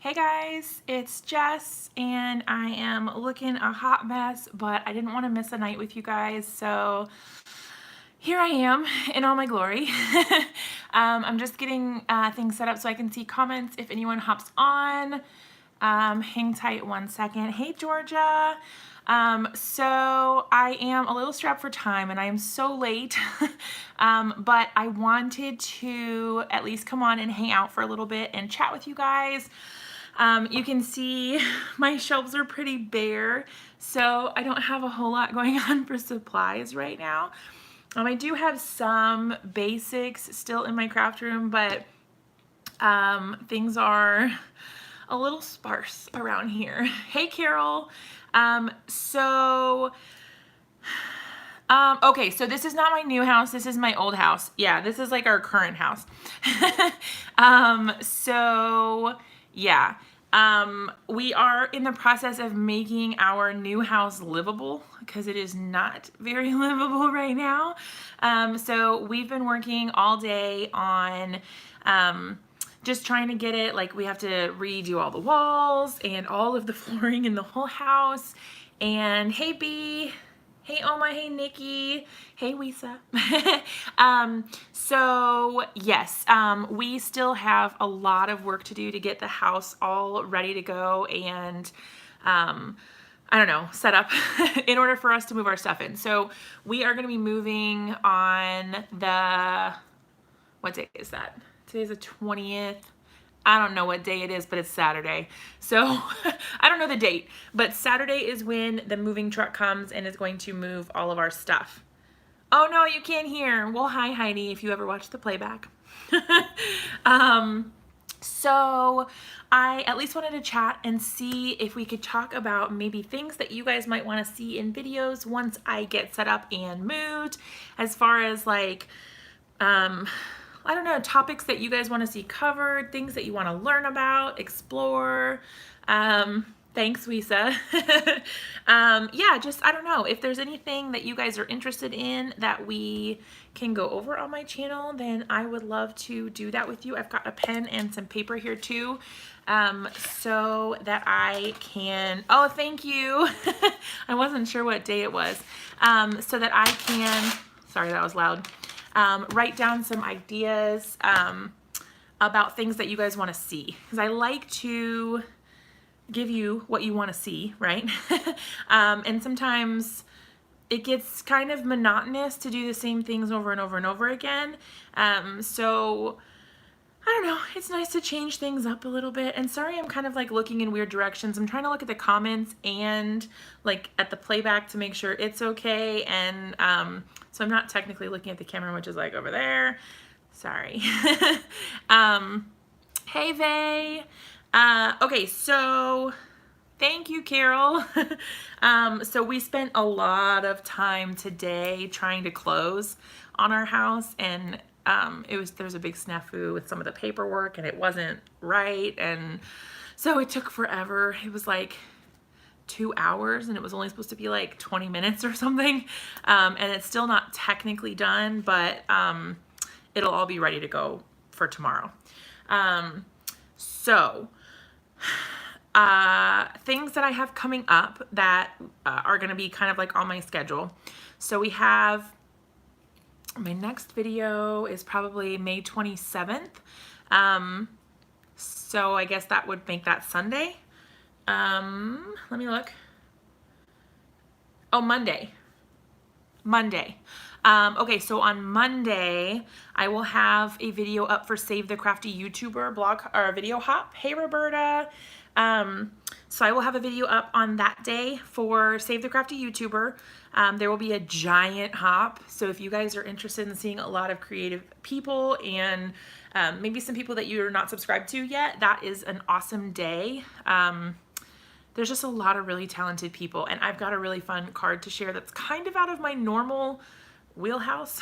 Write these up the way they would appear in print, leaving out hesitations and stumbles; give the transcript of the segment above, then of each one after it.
Hey guys, it's Jess and I am looking a hot mess, but I didn't want to miss a night with you guys, so here I am in all my glory. I'm just getting things set up so I can see comments if anyone hops on. Hang tight 1 second. Hey Georgia. So I am a little strapped for time and I am so late, but I wanted to at least come on and hang out for a little bit and chat with you guys. You can see my shelves are pretty bare, so I don't have a whole lot going on for supplies right now. I do have some basics still in my craft room, but things are a little sparse around here. Hey Carol. Okay, so this is not my new house. This is my old house. Yeah, this is like our current house. Yeah, we are in the process of making our new house livable because it is not very livable right now. So we've been working all day on, just trying to get it, like we have to redo all the walls and all of the flooring in the whole house. And hey B, hey Oma, hey Nikki, hey Wisa. So yes, we still have a lot of work to do to get the house all ready to go and I don't know, set up in order for us to move our stuff in. So we are going to be moving on what day is that? Today's the 20th. I don't know what day it is, but it's Saturday. So I don't know the date, but Saturday is when the moving truck comes and is going to move all of our stuff. Oh no, you can't hear. Well, hi Heidi, if you ever watch the playback. So I at least wanted to chat and see if we could talk about maybe things that you guys might want to see in videos once I get set up and moved, as far as like, I don't know, topics that you guys want to see covered, things that you want to learn about, explore. Thanks, Wisa. Yeah, just, I don't know, if there's anything that you guys are interested in that we can go over on my channel, then I would love to do that with you. I've got a pen and some paper here too, so that I can, oh, thank you. I wasn't sure what day it was. So that I can, sorry, that was loud. Write down some ideas about things that you guys want to see, because I like to give you what you want to see, right? And sometimes it gets kind of monotonous to do the same things over and over and over again. So I don't know, it's nice to change things up a little bit. And sorry, I'm kind of like looking in weird directions. I'm trying to look at the comments and like at the playback to make sure it's okay. And so I'm not technically looking at the camera, which is like over there. Sorry. Hey, Vay. Okay, so thank you, Carol. So we spent a lot of time today trying to close on our house, and there was a big snafu with some of the paperwork and it wasn't right, and so it took forever. It was like 2 hours and it was only supposed to be like 20 minutes or something, and it's still not technically done, but it'll all be ready to go for tomorrow. Things that I have coming up that are going to be kind of like on my schedule. So we have, my next video is probably May 27th. So I guess that would make that Sunday. Let me look. Oh, Monday. Okay, so on Monday, I will have a video up for Save the Crafty YouTuber blog or video hop. Hey, Roberta. So I will have a video up on that day for Save the Crafty YouTuber. There will be a giant hop. So if you guys are interested in seeing a lot of creative people and maybe some people that you're not subscribed to yet, that is an awesome day. There's just a lot of really talented people, and I've got a really fun card to share that's kind of out of my normal wheelhouse.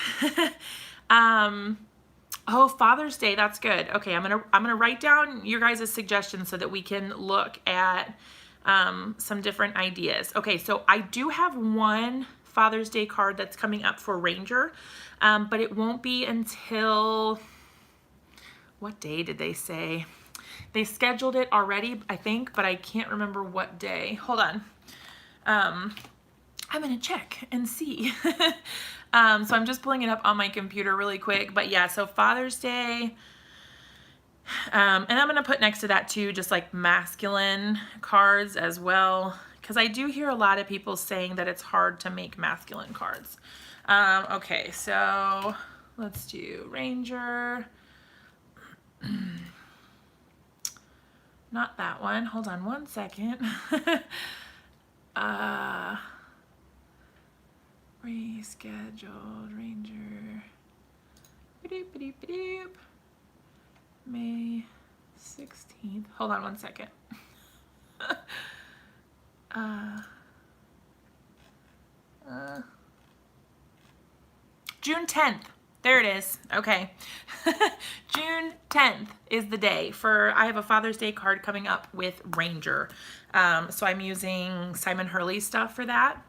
Oh, Father's Day, that's good. Okay, I'm gonna write down your guys' suggestions so that we can look at some different ideas. Okay, so I do have one Father's Day card that's coming up for Ranger, but it won't be until, what day did they say? They scheduled it already, I think, but I can't remember what day. Hold on. I'm gonna check and see. So I'm just pulling it up on my computer really quick. But yeah, so Father's Day. And I'm gonna put next to that too, just like masculine cards as well, because I do hear a lot of people saying that it's hard to make masculine cards. Okay, so let's do Ranger. Not that one. Hold on one second. Rescheduled Ranger. May 16th. Hold on one second. June 10th. There it is. Okay. June 10th is the day for, I have a Father's Day card coming up with Ranger. So I'm using Simon Hurley stuff for that.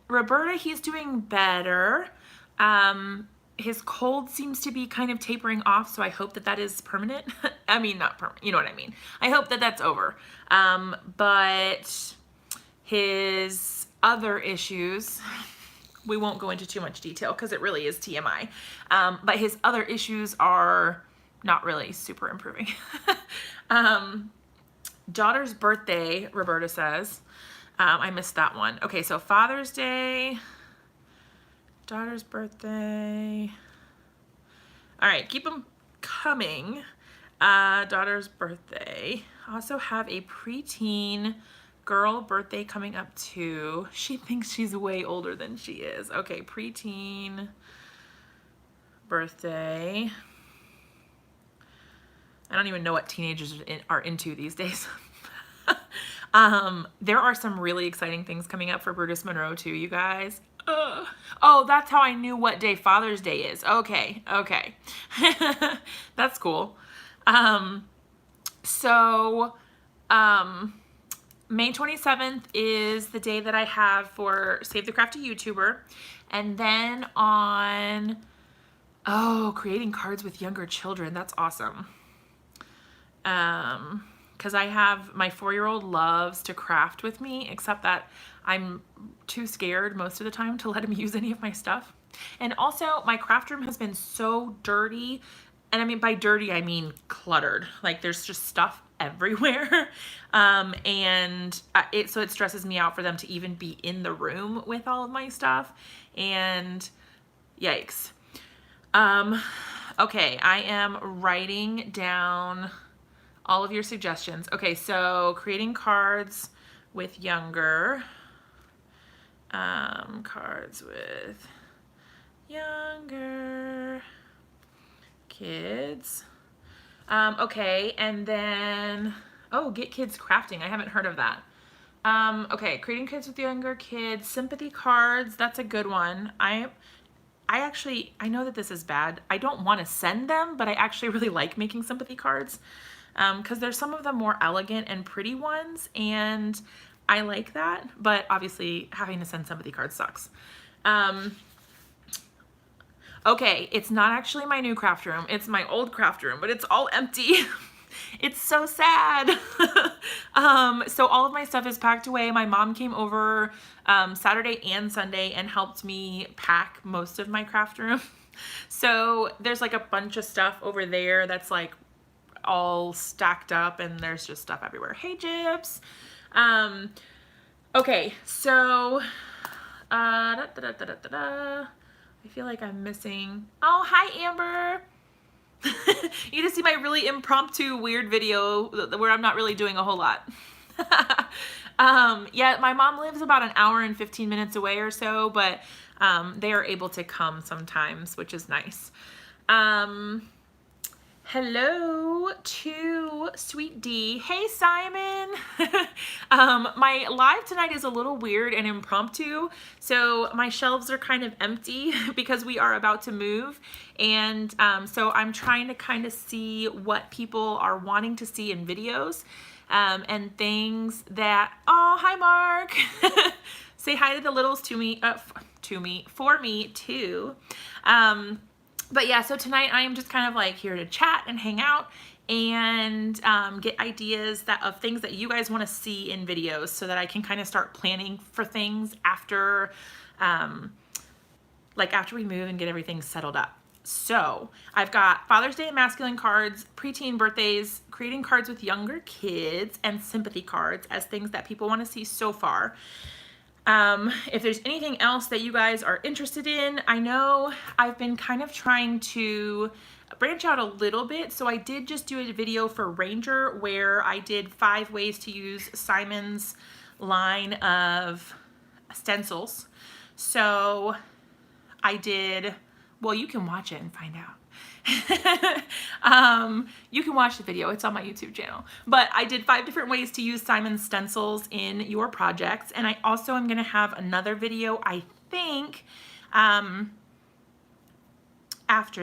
Roberta, he's doing better. His cold seems to be kind of tapering off, so I hope that that is permanent. I mean, not permanent, you know what I mean. I hope that that's over. But his other issues, we won't go into too much detail because it really is TMI. But his other issues are not really super improving. Daughter's birthday, Roberta says. I missed that one. Okay, so Father's Day, daughter's birthday. All right, keep them coming. Daughter's birthday. I also have a preteen girl birthday coming up too. She thinks she's way older than she is. Okay, preteen birthday. I don't even know what teenagers are into these days. There are some really exciting things coming up for Brutus Monroe too, you guys. Oh, that's how I knew what day Father's Day is. Okay. That's cool. May 27th is the day that I have for Save the Crafty YouTuber. And then on, creating cards with younger children. That's awesome. Because I have, my 4-year-old loves to craft with me, except that I'm too scared most of the time to let him use any of my stuff. And also, my craft room has been so dirty, and I mean by dirty, I mean cluttered. Like, there's just stuff everywhere. So it stresses me out for them to even be in the room with all of my stuff, and yikes. Okay, I am writing down all of your suggestions. Okay, so creating cards with younger, cards with younger kids. Okay, and then, Get Kids Crafting. I haven't heard of that. Okay, creating kids with younger kids, sympathy cards. That's a good one. I know that this is bad. I don't want to send them, but I actually really like making sympathy cards. Because there's some of the more elegant and pretty ones, and I like that, but obviously having to send sympathy cards sucks. Okay, it's not actually my new craft room, it's my old craft room, but it's all empty. It's so sad. So all of my stuff is packed away. My mom came over Saturday and Sunday and helped me pack most of my craft room. So there's like a bunch of stuff over there that's like all stacked up, and there's just stuff everywhere. Hey, Gyps. Okay, so I feel like I'm missing. Oh, hi, Amber. You just see my really impromptu weird video where I'm not really doing a whole lot. Yeah, my mom lives about an hour and 15 minutes away or so, but they are able to come sometimes, which is nice. Hello to Sweet D. Hey, Simon. My live tonight is a little weird and impromptu, so my shelves are kind of empty because we are about to move, and so I'm trying to kind of see what people are wanting to see in videos, and things that, oh, hi, Mark. Say hi to the littles for me too. But yeah, so tonight I am just kind of like here to chat and hang out and get ideas of things that you guys want to see in videos so that I can kind of start planning for things after after we move and get everything settled up. So I've got Father's Day and masculine cards, preteen birthdays, creating cards with younger kids, and sympathy cards as things that people want to see so far. If there's anything else that you guys are interested in, I know I've been kind of trying to branch out a little bit. So I did just do a video for Ranger where I did 5 ways to use Simon's line of stencils. So I did, well, you can watch it and find out. You can watch the video, it's on my YouTube channel. But I did 5 different ways to use Simon's stencils in your projects. And I also am going to have another video, I think, after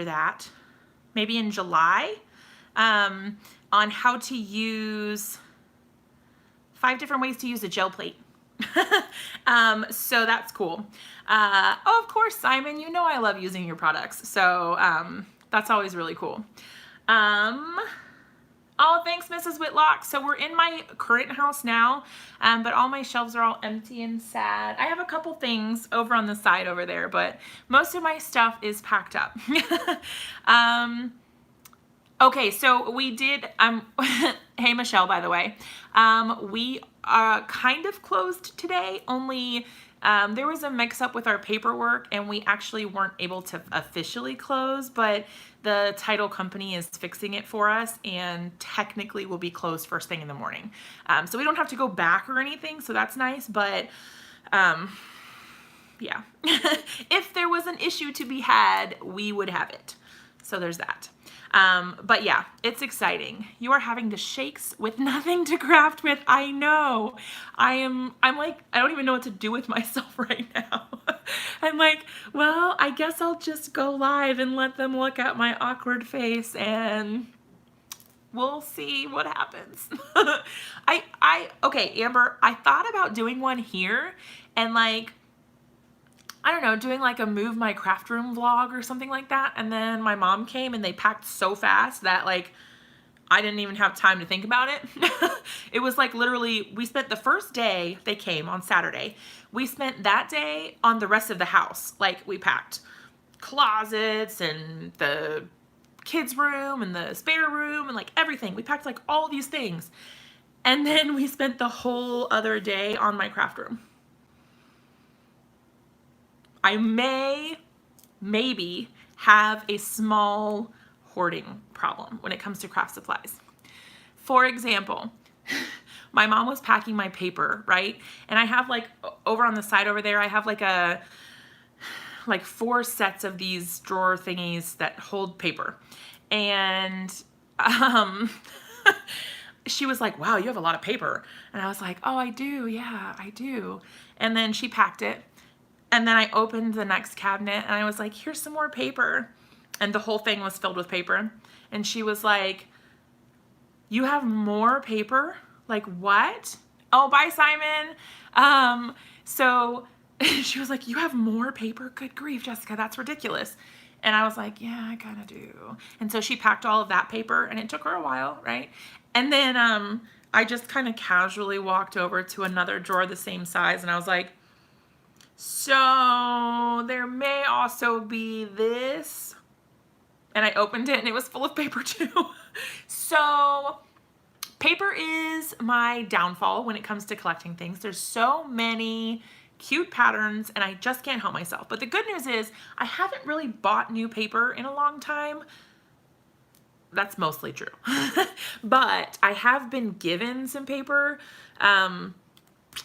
that, maybe in July, on how to use 5 different ways to use a gel plate. So that's cool. Oh, of course, Simon, you know I love using your products. So that's always really cool. Oh, thanks, Mrs. Whitlock. So we're in my current house now, but all my shelves are all empty and sad. I have a couple things over on the side over there, but most of my stuff is packed up. Okay, so we did, hey, Michelle, by the way, we kind of closed today, only there was a mix-up with our paperwork and we actually weren't able to officially close, but the title company is fixing it for us and technically will be closed first thing in the morning. So we don't have to go back or anything, so that's nice, but yeah. If there was an issue to be had, we would have it. So there's that. But yeah, it's exciting. You are having the shakes with nothing to craft with. I know. I'm like, I don't even know what to do with myself right now. I'm like, well, I guess I'll just go live and let them look at my awkward face and we'll see what happens. Okay, Amber, I thought about doing one here and like, I don't know, doing like a move my craft room vlog or something like that. And then my mom came and they packed so fast that like, I didn't even have time to think about it. It was like literally, we spent the first day they came on Saturday. We spent that day on the rest of the house. Like we packed closets and the kids' room and the spare room and like everything. We packed like all these things. And then we spent the whole other day on my craft room. I maybe have a small hoarding problem when it comes to craft supplies. For example, my mom was packing my paper, right? And I have like over on the side over there, I have like 4 sets of these drawer thingies that hold paper. And she was like, wow, you have a lot of paper. And I was like, oh, I do. Yeah, I do. And then she packed it. And then I opened the next cabinet and I was like, here's some more paper. And the whole thing was filled with paper. And she was like, you have more paper? Like what? Oh, bye, Simon. So she was like, you have more paper? Good grief, Jessica, that's ridiculous. And I was like, yeah, I kind of do. And so she packed all of that paper and it took her a while, right? And then I just kind of casually walked over to another drawer the same size and I was like, so there may also be this. And I opened it and it was full of paper too. So paper is my downfall when it comes to collecting things. There's so many cute patterns and I just can't help myself. But the good news is I haven't really bought new paper in a long time. That's mostly true. But I have been given some paper.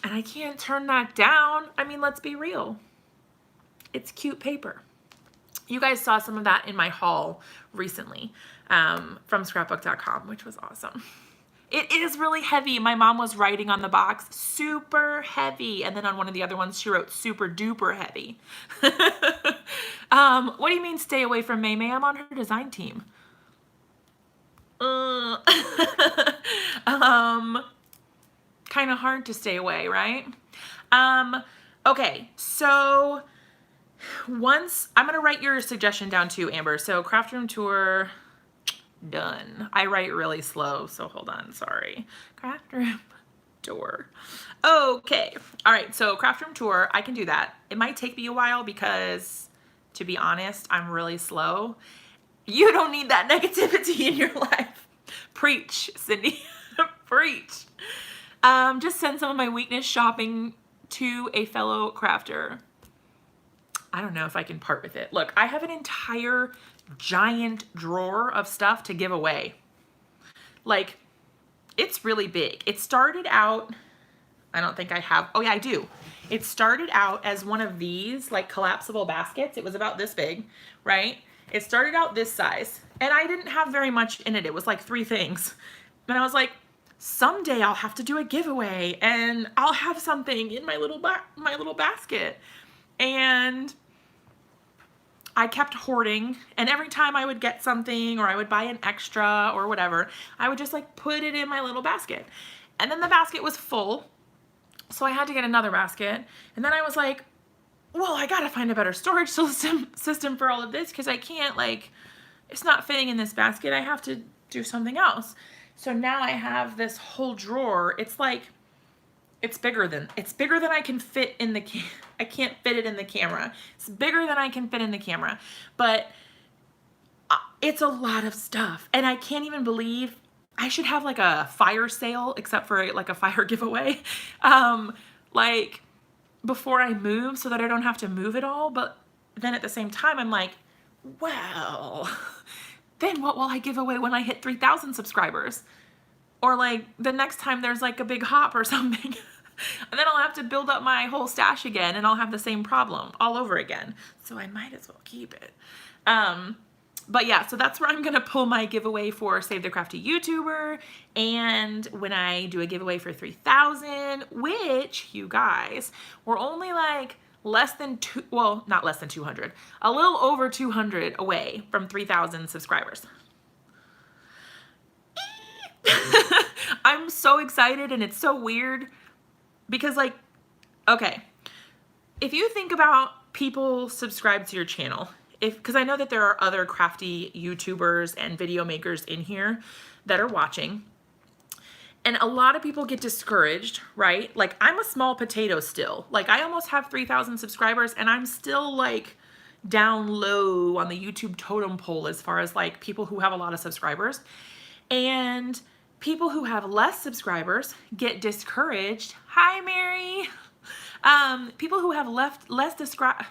And I can't turn that down. I mean, let's be real. It's cute paper. You guys saw some of that in my haul recently from scrapbook.com, which was awesome. It is really heavy. My mom was writing on the box, super heavy. And then on one of the other ones, she wrote super duper heavy. What do you mean stay away from May May? I'm on her design team. Kind of hard to stay away, right? Okay, so Once, I'm going to write your suggestion down too, Amber. So craft room tour, done. I write really slow, so hold on, sorry. Craft room tour. Okay. All right, so craft room tour, I can do that. It might take me a while because, to be honest, I'm really slow. You don't need that negativity in your life. Preach, Cindy. Preach. Just send some of my weakness shopping to a fellow crafter. I don't know if I can part with it. Look, I have an entire giant drawer of stuff to give away. Like, it's really big. It started out, I don't think I have, oh yeah, I do. It started out as one of these like collapsible baskets. It was about this big, right? It started out this size and I didn't have very much in it. It was like 3 things. And I was like, someday I'll have to do a giveaway and I'll have something in my little basket. And I kept hoarding, and every time I would get something or I would buy an extra or whatever, I would just like put it in my little basket. And then the basket was full, so I had to get another basket. And then I was like, well, I gotta find a better storage system for all of this because I can't, like, it's not fitting in this basket. I have to do something else. So now I have this whole drawer. It's like, it's bigger than I can fit in the I can't fit it in the camera. It's bigger than I can fit in the camera, but it's a lot of stuff. And I can't even believe I should have like a fire sale, except for like a fire giveaway, like before I move so that I don't have to move it all. But then at the same time, I'm like, well, then what will I give away when I hit 3,000 subscribers? Or like the next time there's like a big hop or something. And then I'll have to build up my whole stash again and I'll have the same problem all over again. So I might as well keep it. But yeah, so that's where I'm gonna pull my giveaway for Save the Crafty YouTuber. And when I do a giveaway for 3,000, which you guys, we're only like less than not less than 200, a little over 200 away from 3,000 subscribers. I'm so excited and it's so weird because like, okay, if you think about people subscribe to your channel, because I know that there are other crafty YouTubers and video makers in here that are watching, and a lot of people get discouraged, right? Like I'm a small potato still. Like I almost have 3,000 subscribers and I'm still like down low on the YouTube totem pole as far as like people who have a lot of subscribers. And people who have less subscribers get discouraged. Hi, Mary. People who have less subscribers.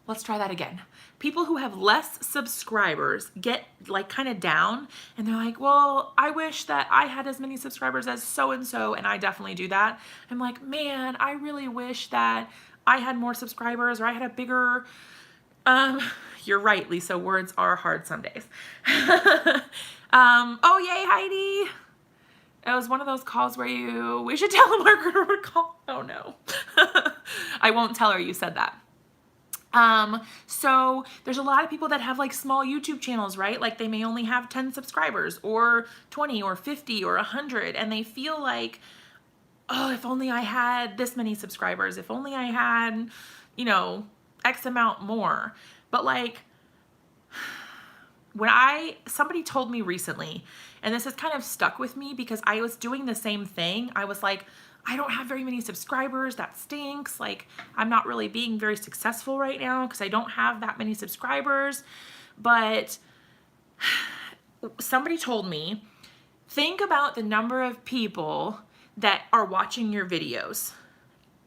Let's try that again. People who have less subscribers get like kind of down and they're like, well, I wish that I had as many subscribers as so-and-so, and I definitely do that. I'm like, man, I really wish that I had more subscribers or I had a bigger, you're right, Lisa, words are hard some days. Oh, yay, Heidi. It was one of those calls where we should tell Margaret to call. Oh no. I won't tell her you said that. So there's a lot of people that have like small YouTube channels, right? Like they may only have 10 subscribers or 20 or 50 or 100. And they feel like, oh, if only I had this many subscribers, if only I had, you know, X amount more. But like when somebody told me recently, and this has kind of stuck with me because I was doing the same thing. I was like, I don't have very many subscribers. That stinks. Like, I'm not really being very successful right now because I don't have that many subscribers. But somebody told me, think about the number of people that are watching your videos.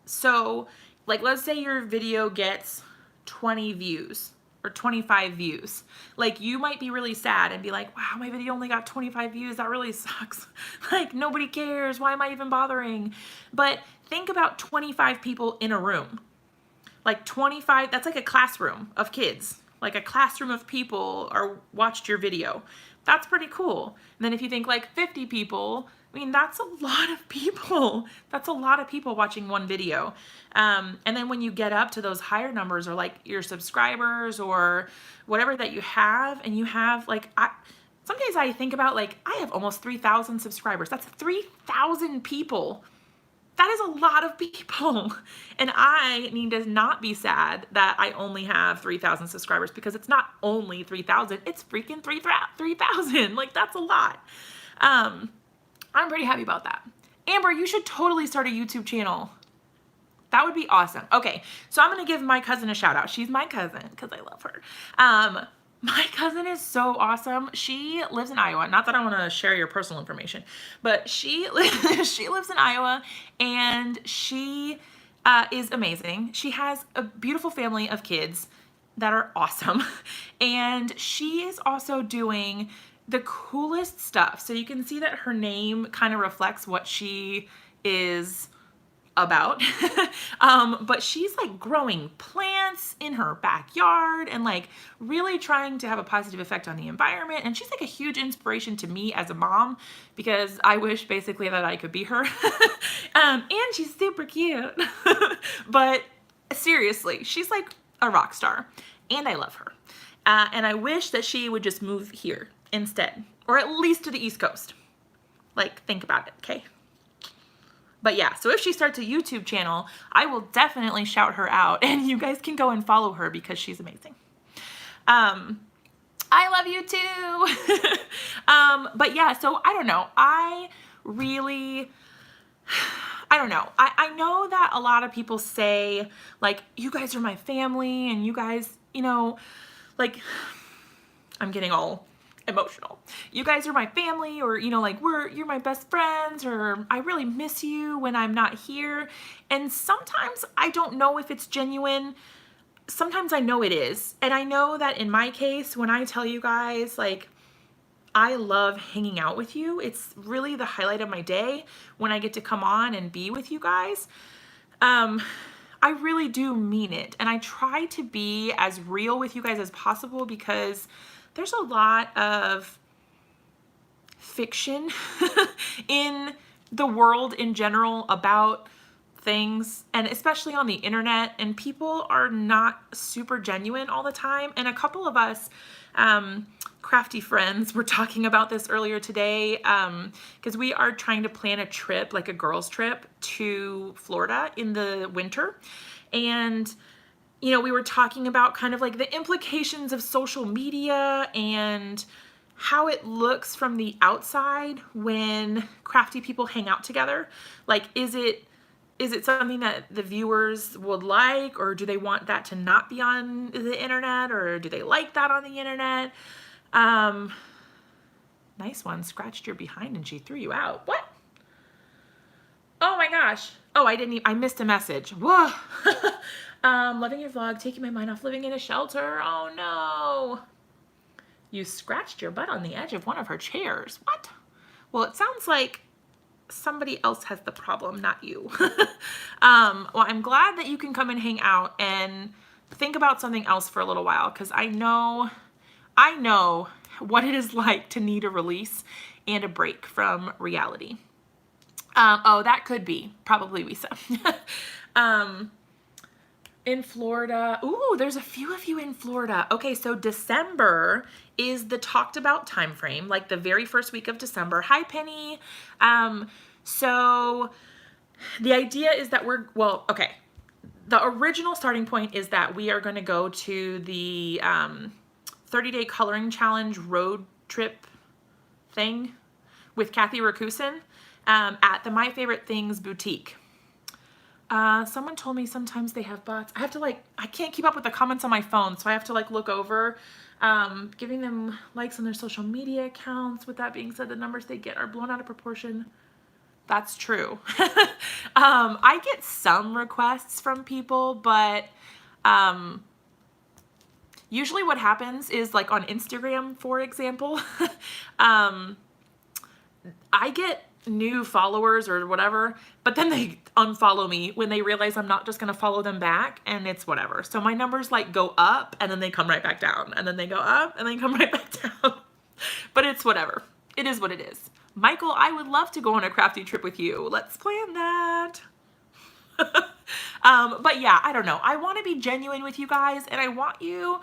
So, like, let's say your video gets 20 views or 25 views. Like, you might be really sad and be like, wow, my video only got 25 views. That really sucks. Like, nobody cares. Why am I even bothering? But think about 25 people in a room. Like 25, that's like a classroom of kids. Like a classroom of people watched your video. That's pretty cool. And then if you think like 50 people, I mean, that's a lot of people. That's a lot of people watching one video. And then when you get up to those higher numbers or like your subscribers or whatever that you have, and you have like, some days I think about like, I have almost 3,000 subscribers. That's 3,000 people That is a lot of people. And I need to not be sad that I only have 3,000 subscribers, because it's not only 3,000, it's freaking 3,000. Like, that's a lot. I'm pretty happy about that. Amber, you should totally start a YouTube channel. That would be awesome. Okay, so I'm going to give my cousin a shout out. She's my cousin because I love her. My cousin is so awesome. She lives in Iowa. Not that I want to share your personal information, but she lives in Iowa, and she is amazing. She has a beautiful family of kids that are awesome. And she is also doing the coolest stuff. So you can see that her name kind of reflects what she is about. But she's like growing plants in her backyard and like really trying to have a positive effect on the environment. And she's like a huge inspiration to me as a mom, because I wish basically that I could be her. And she's super cute. But seriously, she's like a rock star, and I love her. And I wish that she would just move here instead, or at least to the East Coast. Like, think about it, okay? But yeah, so if she starts a YouTube channel, I will definitely shout her out, and you guys can go and follow her because she's amazing. I love you too. But yeah, so I don't know. I don't know. I know that a lot of people say, like, you guys are my family, and you guys, you know, like, I'm getting all emotional. You guys are my family, or, you know, like, you're my best friends, or I really miss you when I'm not here. And sometimes I don't know if it's genuine. Sometimes I know it is. And I know that in my case, when I tell you guys, like, I love hanging out with you, it's really the highlight of my day when I get to come on and be with you guys. I really do mean it. And I try to be as real with you guys as possible, because there's a lot of fiction in the world in general about things, and especially on the internet, and people are not super genuine all the time. And a couple of us crafty friends were talking about this earlier today, because we are trying to plan a trip, like a girls trip to Florida in the winter. And you know, we were talking about kind of like the implications of social media and how it looks from the outside when crafty people hang out together. Like, is it something that the viewers would like, or do they want that to not be on the internet, or do they like that on the internet? Nice one. Scratched your behind and she threw you out. What? Oh my gosh. Oh, I missed a message. Whoa. Loving your vlog, taking my mind off living in a shelter. Oh no. You scratched your butt on the edge of one of her chairs. What? Well, it sounds like somebody else has the problem, not you. Well, I'm glad that you can come and hang out and think about something else for a little while, because I know what it is like to need a release and a break from reality. Oh, that could be probably Lisa. In Florida. Ooh, there's a few of you in Florida. Okay, so December is the talked about time frame, like the very first week of December. Hi, Penny. So the idea is that the original starting point is that we are going to go to the 30-day coloring challenge road trip thing with Kathy Rakusin at the My Favorite Things boutique. Someone told me sometimes they have bots. I can't keep up with the comments on my phone, so I have to like look over, giving them likes on their social media accounts. With that being said, the numbers they get are blown out of proportion. That's true. I get some requests from people, but, usually what happens is, like, on Instagram, for example, I get new followers or whatever, but then they unfollow me when they realize I'm not just going to follow them back, and it's whatever. So my numbers like go up and then they come right back down, and then they go up and then come right back down. But it's whatever. It is what it is. Michael, I would love to go on a crafty trip with you. Let's plan that. But yeah, I don't know. I want to be genuine with you guys, and I want you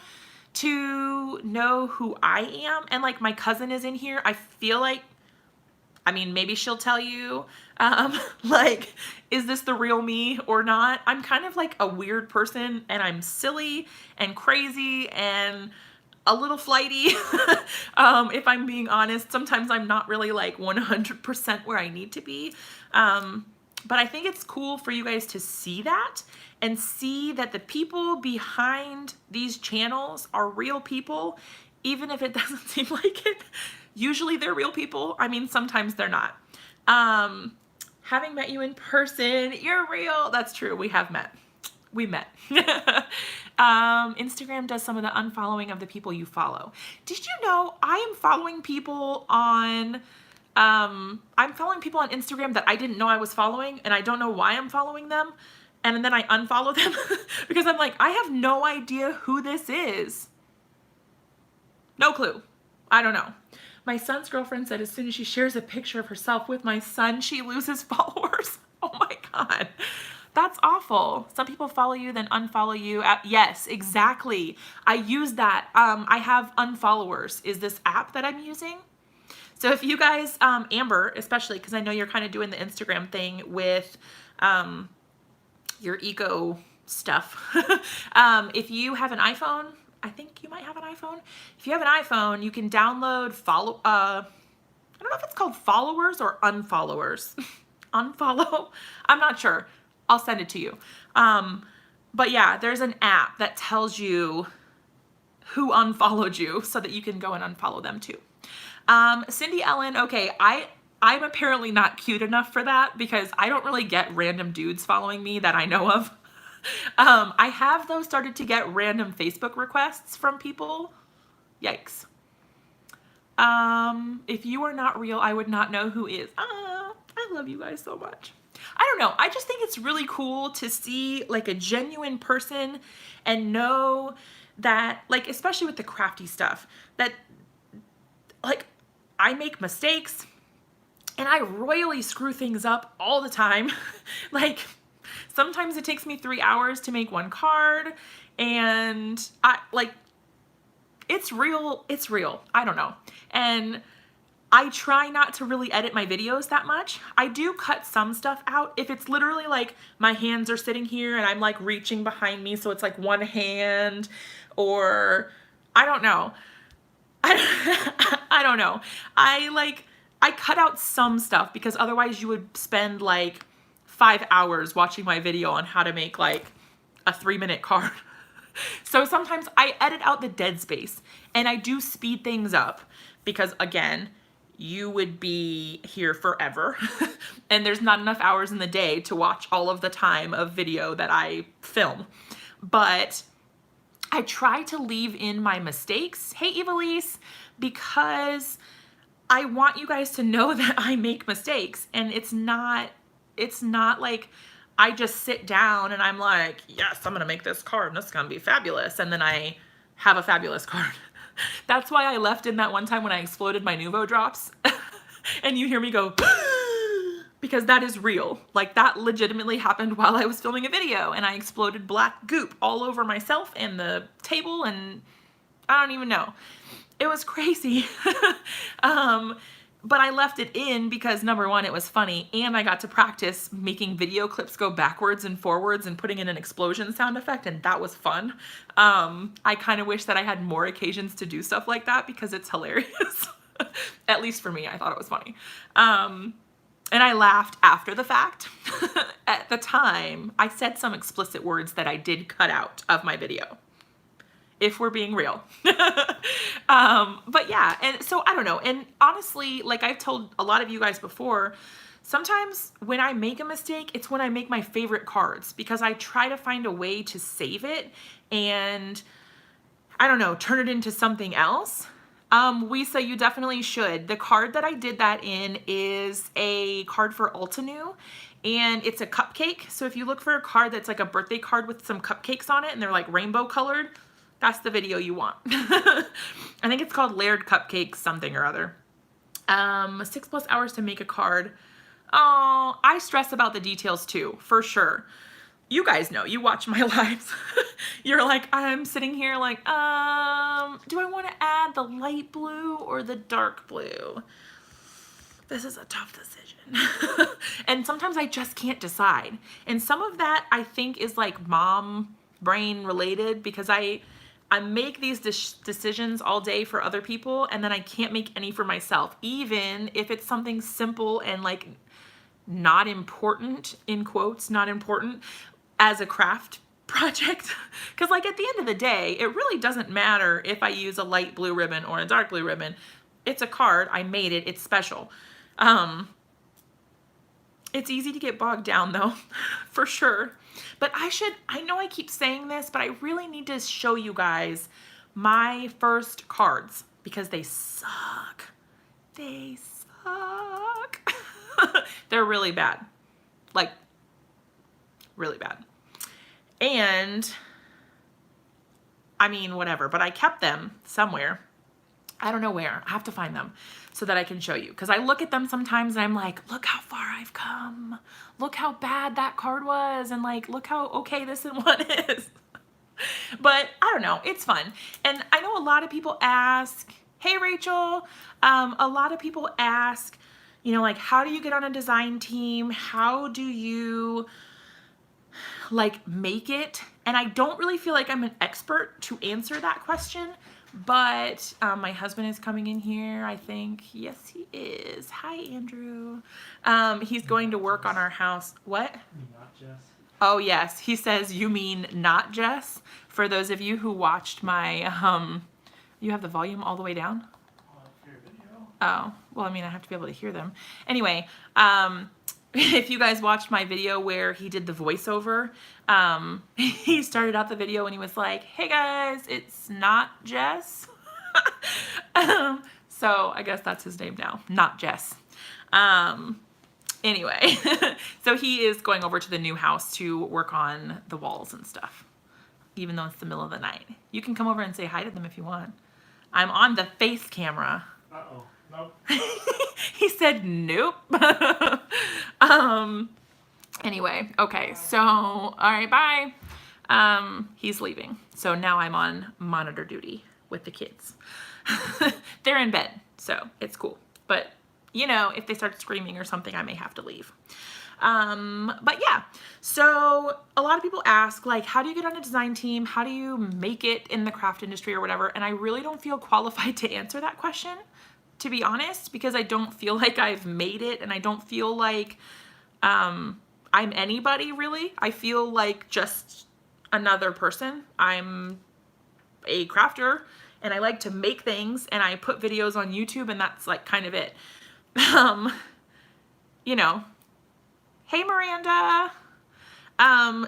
to know who I am. And like, my cousin is in here. I feel like I mean, maybe she'll tell you, like, is this the real me or not? I'm kind of like a weird person, and I'm silly and crazy and a little flighty. If I'm being honest, sometimes I'm not really like 100% where I need to be. But I think it's cool for you guys to see that and see that the people behind these channels are real people, even if it doesn't seem like it. Usually they're real people. I mean, sometimes they're not. Having met you in person, you're real. That's true. We have met. We met. Instagram does some of the unfollowing of the people you follow. Did you know I am following people on Instagram that I didn't know I was following, and I don't know why I'm following them. And then I unfollow them because I'm like, I have no idea who this is. No clue. I don't know. My son's girlfriend said as soon as she shares a picture of herself with my son, she loses followers. Oh my God. That's awful. Some people follow you, then unfollow you. Yes, exactly. I use that. I have unfollowers is this app that I'm using. So if you guys, Amber, especially, because I know you're kind of doing the Instagram thing with your eco stuff. If you have an iPhone, I think you might have an iPhone. If you have an iPhone, you can download I don't know if it's called followers or unfollowers. Unfollow? I'm not sure. I'll send it to you. But yeah, there's an app that tells you who unfollowed you so that you can go and unfollow them too. Cindy Ellen, okay, I'm apparently not cute enough for that because I don't really get random dudes following me that I know of. I have though started to get random Facebook requests from people. Yikes. If you are not real, I would not know who is. I love you guys so much. I don't know. I just think it's really cool to see like a genuine person and know that, like, especially with the crafty stuff, that like I make mistakes and I royally screw things up all the time. Like sometimes it takes me 3 hours to make one card, and it's real. It's real. I don't know. And I try not to really edit my videos that much. I do cut some stuff out. If it's literally like my hands are sitting here and I'm like reaching behind me, so it's like one hand, or I don't know. I don't know. I cut out some stuff because otherwise you would spend like 5 hours watching my video on how to make like a 3-minute card. So sometimes I edit out the dead space and I do speed things up because, again, you would be here forever and there's not enough hours in the day to watch all of the time of video that I film. But I try to leave in my mistakes, hey Evilise, because I want you guys to know that I make mistakes, and it's not like I just sit down and I'm like, yes, I'm gonna make this card and this is gonna be fabulous, and then I have a fabulous card. That's why I left in that one time when I exploded my Nuvo drops and you hear me go because that is real. Like that legitimately happened while I was filming a video and I exploded black goop all over myself and the table, and I don't even know. It was crazy. But I left it in because, number one, it was funny, and I got to practice making video clips go backwards and forwards and putting in an explosion sound effect, and that was fun. I kind of wish that I had more occasions to do stuff like that because it's hilarious. At least for me, I thought it was funny. And I laughed after the fact. At the time, I said some explicit words that I did cut out of my video, if we're being real. But yeah, and so I don't know. And honestly, like I've told a lot of you guys before, sometimes when I make a mistake, it's when I make my favorite cards because I try to find a way to save it and, I don't know, turn it into something else. Wisa, you definitely should. The card that I did that in is a card for Altenew, and it's a cupcake. So if you look for a card that's like a birthday card with some cupcakes on it and they're like rainbow colored, that's the video you want. I think it's called Layered Cupcakes something or other. 6+ hours to make a card. Oh, I stress about the details too, for sure. You guys know, you watch my lives. You're like, I'm sitting here like, do I want to add the light blue or the dark blue? this is a tough decision. And sometimes I just can't decide. And some of that I think is like mom brain related, because I make these decisions all day for other people, and then I can't make any for myself, even if it's something simple and like not important, in quotes, not important, as a craft project. Because like at the end of the day, it really doesn't matter if I use a light blue ribbon or a dark blue ribbon. It's a card, I made it, it's special. It's easy to get bogged down though, for sure. But I know I keep saying this, but I really need to show you guys my first cards, because they suck. They suck. They're really bad. Like, really bad. And, I mean, whatever, but I kept them somewhere. I don't know where. I have to find them so that I can show you. Because I look at them sometimes and I'm like, look how far I've come. Look how bad that card was. And like, look how okay this one is. But I don't know. It's fun. And I know a lot of people ask, hey, Rachel, a lot of people ask, you know, like, how do you get on a design team? How do you like make it? And I don't really feel like I'm an expert to answer that question. But my husband is coming in here, I think. Yes, he is. Hi, Andrew. He's going to work on our house. What? Not Jess. Oh, yes. He says, you mean not Jess? For those of you who watched my, you have the volume all the way down? Oh, well, I mean, I have to be able to hear them. Anyway, if you guys watched my video where he did the voiceover, he started out the video and he was like, hey guys, it's not Jess. So I guess that's his name now, not Jess. Anyway, so he is going over to the new house to work on the walls and stuff, even though it's the middle of the night. You can come over and say hi to them if you want. I'm on the face camera. Uh-oh. Nope. He said nope. Anyway, okay, so all right, bye. He's leaving, so now I'm on monitor duty with the kids. They're in bed, so it's cool, but you know, if they start screaming or something, I may have to leave. But yeah, so a lot of people ask, like, how do you get on a design team? How do you make it in the craft industry or whatever? And I really don't feel qualified to answer that question, to be honest, because I don't feel like I've made it, and I don't feel like I'm anybody really. I feel like just another person. I'm a crafter and I like to make things, and I put videos on YouTube, and that's like kind of it. You know, hey Miranda.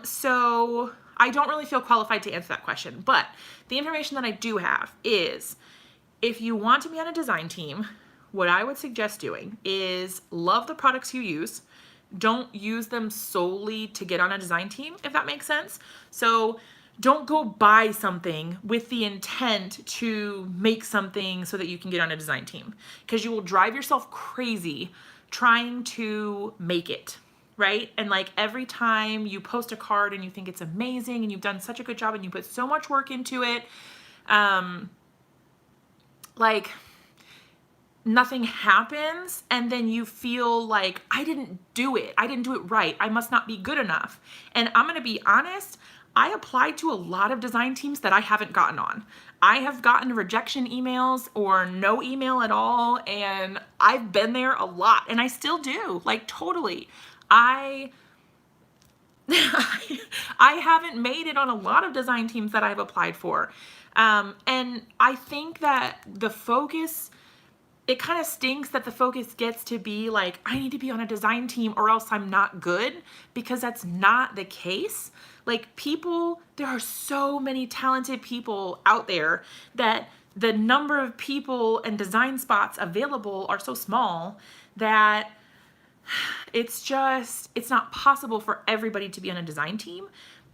So I don't really feel qualified to answer that question, but the information that I do have is, if you want to be on a design team, what I would suggest doing is love the products you use. Don't use them solely to get on a design team, if that makes sense. So don't go buy something with the intent to make something so that you can get on a design team, because you will drive yourself crazy trying to make it, right? And like every time you post a card and you think it's amazing and you've done such a good job and you put so much work into it, like nothing happens, and then you feel like, I didn't do it right, I must not be good enough. And I'm gonna be honest, I applied to a lot of design teams that I haven't gotten on. I have gotten rejection emails or no email at all, and I've been there a lot, and I still do, like totally. I haven't made it on a lot of design teams that I've applied for. And I think that the focus, it kind of stinks that the focus gets to be like, I need to be on a design team or else I'm not good, because that's not the case. Like people, there are so many talented people out there that the number of people and design spots available are so small that it's not possible for everybody to be on a design team.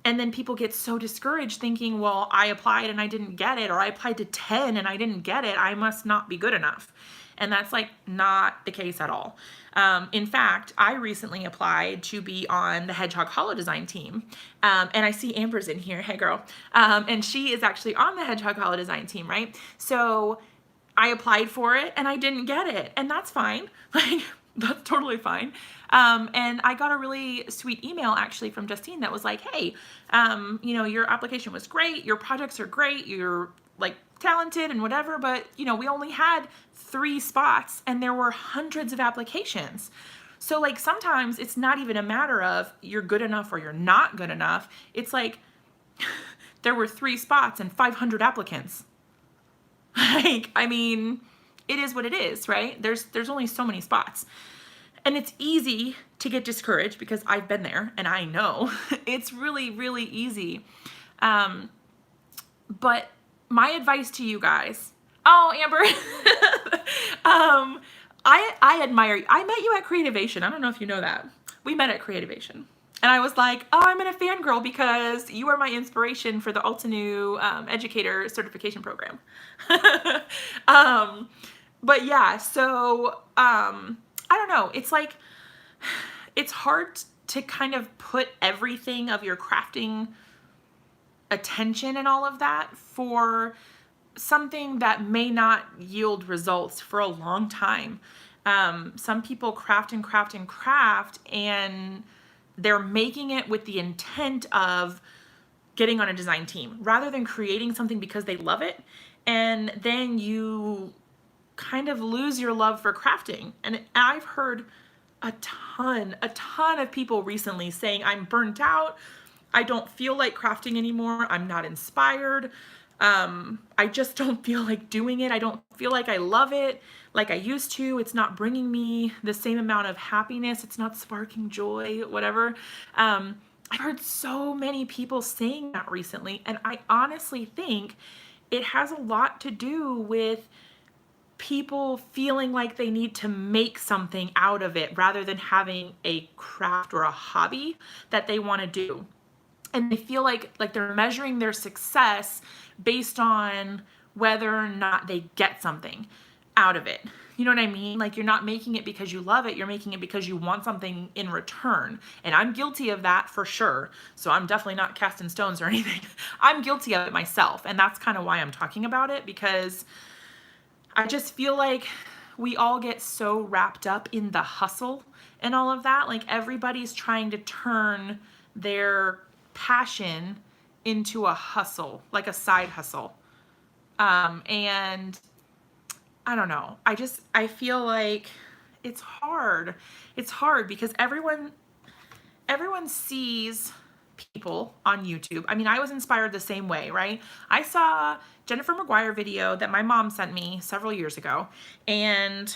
And then people get so discouraged thinking, well, I applied and I didn't get it, or I applied to 10 and I didn't get it, I must not be good enough. And that's like not the case at all. In fact, I recently applied to be on the Hedgehog Hollow design team. And I see Amber's in here. Hey girl. And she is actually on the Hedgehog Hollow design team, right? So I applied for it and I didn't get it, and that's fine. Like, that's totally fine. And I got a really sweet email actually from Justine that was like, hey, you know, your application was great, your projects are great, you're like talented and whatever, but you know, we only had 3 spots and there were hundreds of applications. So like sometimes it's not even a matter of you're good enough or you're not good enough. It's like there were 3 spots and 500 applicants. Like, I mean, it is what it is, right? There's only so many spots. And it's easy to get discouraged because I've been there and I know it's really, really easy. But my advice to you guys, oh, Amber, I admire you. I met you at Creativation. I don't know if you know that. We met at Creativation. And I was like, oh, I'm in a fangirl because you are my inspiration for the Altenew Educator Certification Program. But yeah, so I don't know. It's like, it's hard to kind of put everything of your crafting attention and all of that for something that may not yield results for a long time. Some people craft and craft and craft, and they're making it with the intent of getting on a design team rather than creating something because they love it. And then you kind of lose your love for crafting. And I've heard a ton of people recently saying, I'm burnt out. I don't feel like crafting anymore. I'm not inspired. I just don't feel like doing it. I don't feel like I love it like I used to. It's not bringing me the same amount of happiness. It's not sparking joy, whatever. I've heard so many people saying that recently, and I honestly think it has a lot to do with people feeling like they need to make something out of it rather than having a craft or a hobby that they want to do. And they feel like they're measuring their success based on whether or not they get something out of it. You know what I mean? Like, you're not making it because you love it. You're making it because you want something in return. And I'm guilty of that for sure. So I'm definitely not casting stones or anything. I'm guilty of it myself. And that's kind of why I'm talking about it, because I just feel like we all get so wrapped up in the hustle and all of that. Like, everybody's trying to turn their passion into a hustle, like a side hustle. And I don't know. I feel like it's hard. It's hard because everyone sees people on YouTube. I mean, I was inspired the same way, right? I saw Jennifer McGuire video that my mom sent me several years ago, and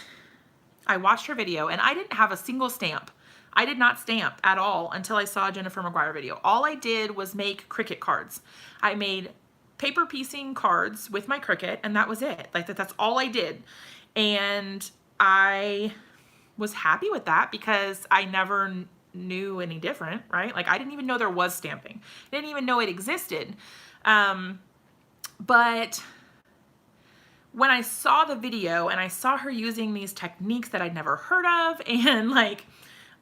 I watched her video and I didn't have a single stamp. I did not stamp at all until I saw Jennifer McGuire video. All I did was make Cricut cards. I made paper piecing cards with my Cricut, and that was it. Like, that's all I did. And I was happy with that because I never knew any different, right? Like, I didn't even know there was stamping. I didn't even know it existed. But when I saw the video and I saw her using these techniques that I'd never heard of, and like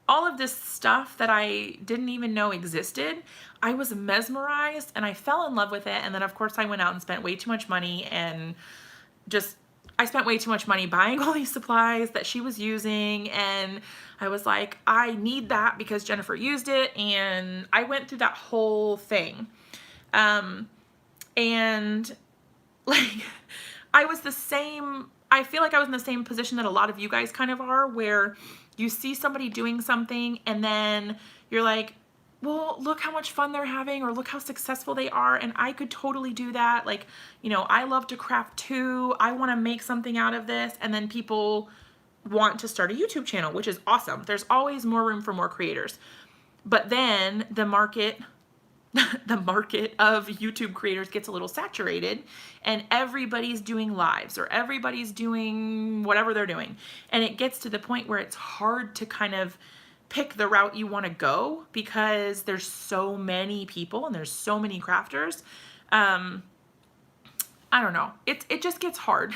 all of this stuff that I didn't even know existed, I was mesmerized and I fell in love with it. And then of course I went out and spent way too much money, and I spent way too much money buying all these supplies that she was using. And I was like, I need that because Jennifer used it. And I went through that whole thing. And like, I feel like I was in the same position that a lot of you guys kind of are, where you see somebody doing something and then you're like, well, look how much fun they're having, or look how successful they are, and I could totally do that. Like, you know, I love to craft too. I want to make something out of this. And then people want to start a YouTube channel, which is awesome. There's always more room for more creators. But then the market of YouTube creators gets a little saturated, and everybody's doing lives or everybody's doing whatever they're doing. And it gets to the point where it's hard to kind of pick the route you want to go because there's so many people and there's so many crafters. I don't know. It just gets hard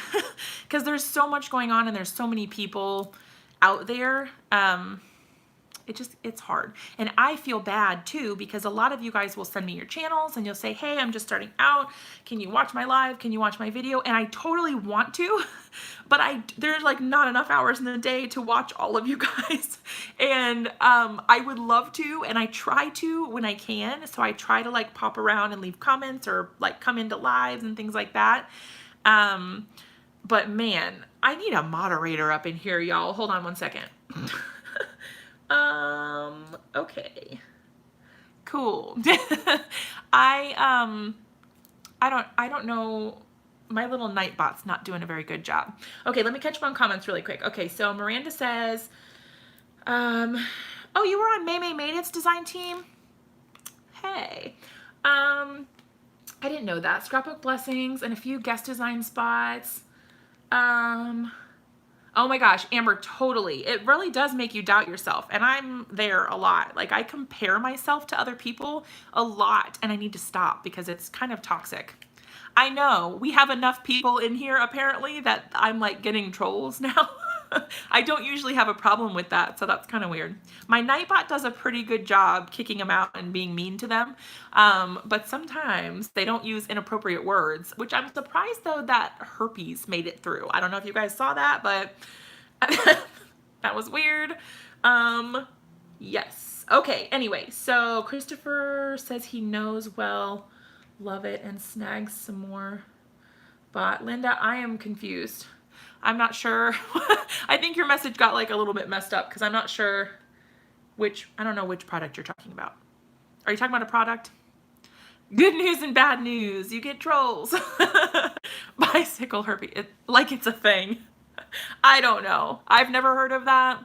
because there's so much going on and there's so many people out there. it's hard. And I feel bad too, because a lot of you guys will send me your channels and you'll say, hey, I'm just starting out. Can you watch my live? Can you watch my video? And I totally want to, but there's like not enough hours in the day to watch all of you guys. And I would love to, and I try to when I can. So I try to like pop around and leave comments or like come into lives and things like that. But man, I need a moderator up in here, y'all. Hold on one second. Okay. Cool. I don't know. My little Nightbot's not doing a very good job. Okay, let me catch up on comments really quick. Okay, so Miranda says, oh, you were on May Made It's design team? Hey. I didn't know that. Scrapbook Blessings and a few guest design spots. Oh my gosh, Amber, totally. It really does make you doubt yourself. And I'm there a lot. Like I compare myself to other people a lot and I need to stop because it's kind of toxic. I know we have enough people in here apparently that I'm like getting trolls now. I don't usually have a problem with that, so that's kind of weird. My Nightbot does a pretty good job kicking them out and being mean to them, but sometimes they don't use inappropriate words, which I'm surprised though that herpes made it through. I don't know if you guys saw that, but that was weird. Yes. Okay, anyway, so Christopher says he knows well, love it, and snags some more. But Linda, I am confused. I'm not sure. I think your message got like a little bit messed up because I'm not sure I don't know which product you're talking about. Are you talking about a product? Good news and bad news. You get trolls. Bicycle herpes. Like it's a thing. I don't know. I've never heard of that.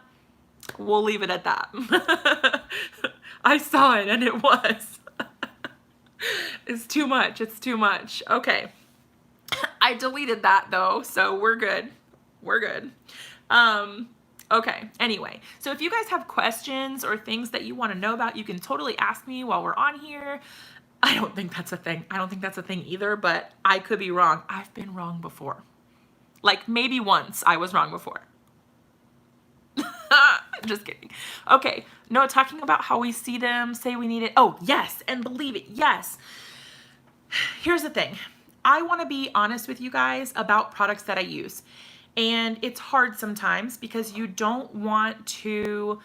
We'll leave it at that. I saw it and it was. It's too much. It's too much. Okay. I deleted that though, so we're good. We're good. Okay, anyway, so if you guys have questions or things that you want to know about, you can totally ask me while we're on here. I don't think that's a thing. I don't think that's a thing either, but I could be wrong. I've been wrong before. Like maybe once I was wrong before. Just kidding. Okay, no, talking about how we see them, say we need it. Oh, yes, and believe it, yes. Here's the thing. I want to be honest with you guys about products that I use. And it's hard sometimes because you don't want to,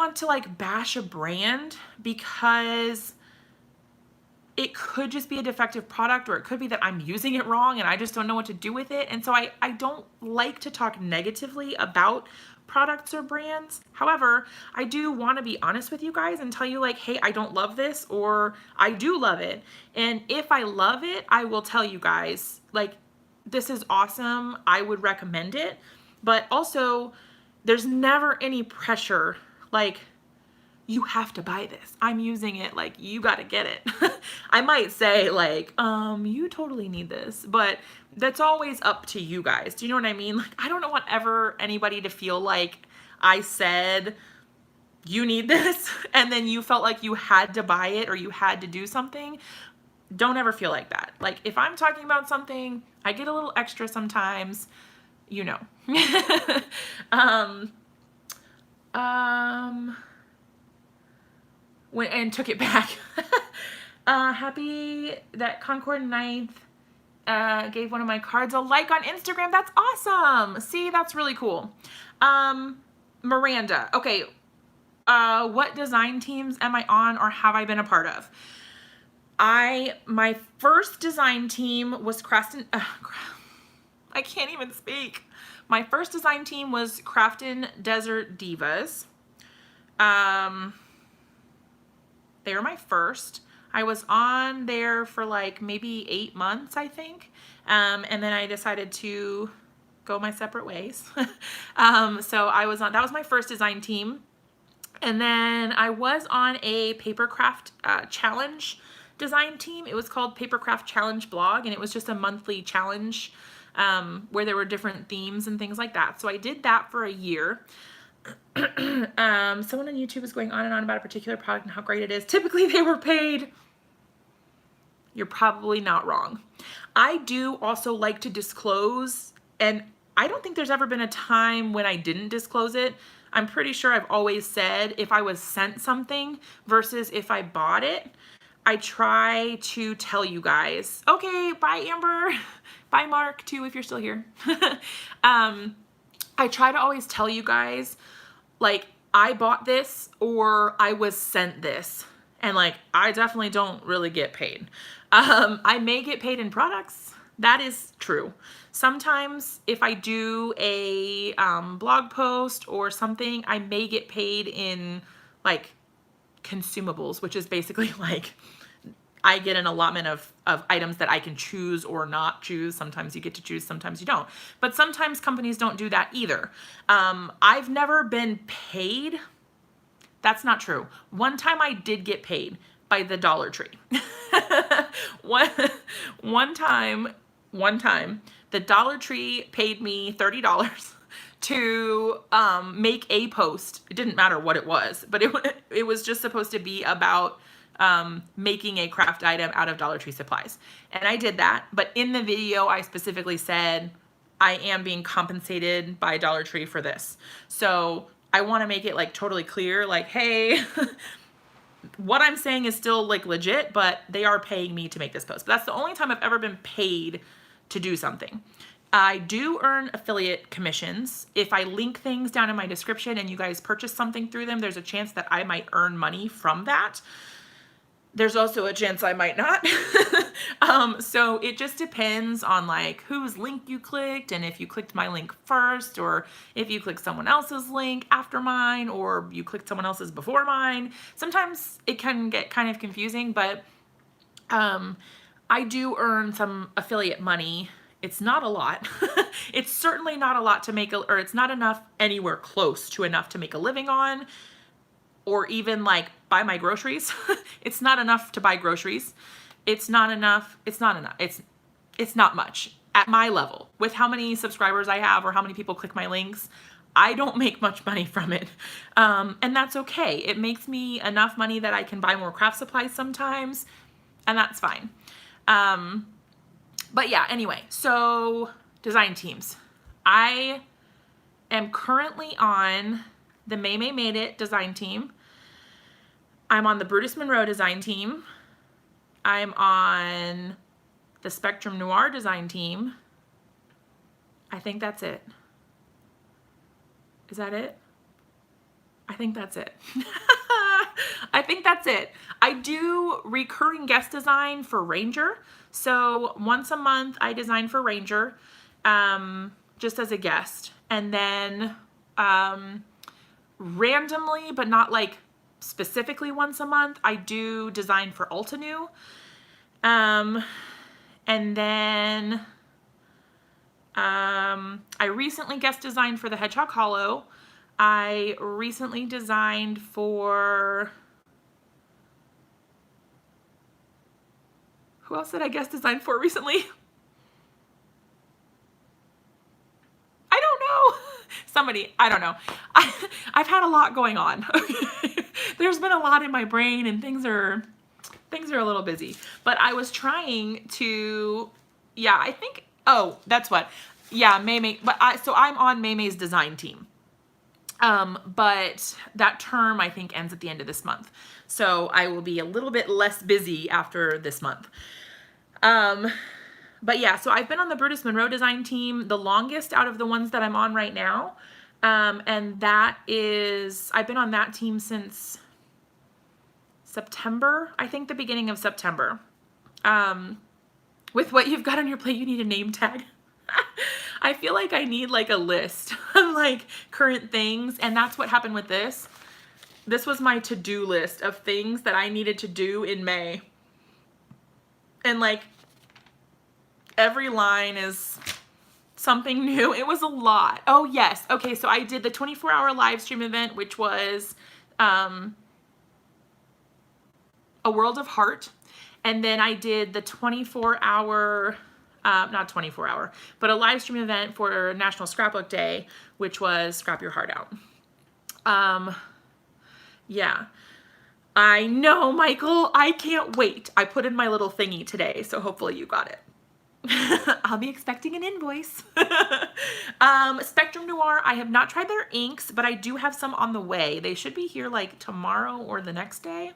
like bash a brand because it could just be a defective product, or it could be that I'm using it wrong and I just don't know what to do with it. And so I don't like to talk negatively about products or brands. However, I do want to be honest with you guys and tell you like, hey, I don't love this, or I do love it. And if I love it, I will tell you guys like, this is awesome. I would recommend it. But also there's never any pressure. Like, you have to buy this. I'm using it. Like, you got to get it. I might say like, you totally need this, but that's always up to you guys. Do you know what I mean? Like, I don't want ever anybody to feel like I said, you need this, and then you felt like you had to buy it or you had to do something. Don't ever feel like that. Like, if I'm talking about something, I get a little extra sometimes, you know. And took it back. Happy that Concord 9th gave one of my cards a like on Instagram. That's awesome. See, that's really cool. Miranda, okay. What design teams am I on or have I been a part of? My first design team was Crafton. I can't even speak. My first design team was Crafton Desert Divas. They were my first. I was on there for like maybe 8 months, I think. And then I decided to go my separate ways. So I was on, that was my first design team. And then I was on a Papercraft challenge design team. It was called Papercraft Challenge Blog, and it was just a monthly challenge where there were different themes and things like that. So I did that for a year. Someone on YouTube is going on and on about a particular product and how great it is. Typically they were paid. You're probably not wrong. I do also like to disclose, and I don't think there's ever been a time when I didn't disclose it. I'm pretty sure I've always said if I was sent something versus if I bought it, I try to tell you guys, okay, bye Amber, bye Mark too if you're still here. I try to always tell you guys, like, I bought this or I was sent this. And like, I definitely don't really get paid. I may get paid in products. That is true. Sometimes if I do a blog post or something, I may get paid in like consumables, which is basically like I get an allotment of items that I can choose or not choose. Sometimes you get to choose, sometimes you don't. But sometimes companies don't do that either. I've never been paid. That's not true. One time I did get paid by the Dollar Tree. One time, the Dollar Tree paid me $30 to make a post. It didn't matter what it was, but it was just supposed to be about making a craft item out of Dollar Tree supplies. And I did that, but in the video, I specifically said, I am being compensated by Dollar Tree for this. So I want to make it like totally clear, like, hey, what I'm saying is still like legit, but they are paying me to make this post. But that's the only time I've ever been paid to do something. I do earn affiliate commissions. If I link things down in my description and you guys purchase something through them, there's a chance that I might earn money from that. There's also a chance I might not. So it just depends on like whose link you clicked and if you clicked my link first or if you clicked someone else's link after mine or you clicked someone else's before mine. Sometimes it can get kind of confusing, but I do earn some affiliate money. It's not a lot. It's certainly not a lot to make, or it's not enough anywhere close to enough to make a living on, or even like buy my groceries. It's not enough to buy groceries. It's not enough. It's not enough. It's not much at my level with how many subscribers I have or how many people click my links. I don't make much money from it. And that's okay. It makes me enough money that I can buy more craft supplies sometimes, and that's fine. But yeah, anyway, so design teams. I am currently on the May Made It design team. I'm on the Brutus Monroe design team. I'm on the Spectrum Noir design team. I think that's it. Is that it? I think that's it. I think that's it. I do recurring guest design for Ranger. So once a month I design for Ranger, just as a guest. And then randomly, but not like specifically once a month, I do design for Altenew. And then I recently guest designed for the Hedgehog Hollow. I recently designed for, who else did I guest design for recently? I don't know. Somebody, I don't know. I've had a lot going on. There's been a lot in my brain and things are a little busy. But I was trying to, yeah, I think, oh, that's what. Yeah, May, so I'm on May's design team. But that term I think ends at the end of this month. So I will be a little bit less busy after this month. But yeah, so I've been on the Brutus Monroe design team the longest out of the ones that I'm on right now. And that is, I've been on that team since September, I think the beginning of September. With what you've got on your plate, you need a name tag. I feel like I need like a list of like current things, and that's what happened with this. This was my to-do list of things that I needed to do in May. And like every line is something new. It was a lot. Oh yes. Okay, so I did the 24-hour live stream event, which was A World of Heart. And then I did the 24-hour, not 24-hour, but a live stream event for National Scrapbook Day, which was Scrap Your Heart Out. Yeah. I know, Michael. I can't wait. I put in my little thingy today, so hopefully you got it. I'll be expecting an invoice. Spectrum Noir, I have not tried their inks, but I do have some on the way. They should be here like tomorrow or the next day,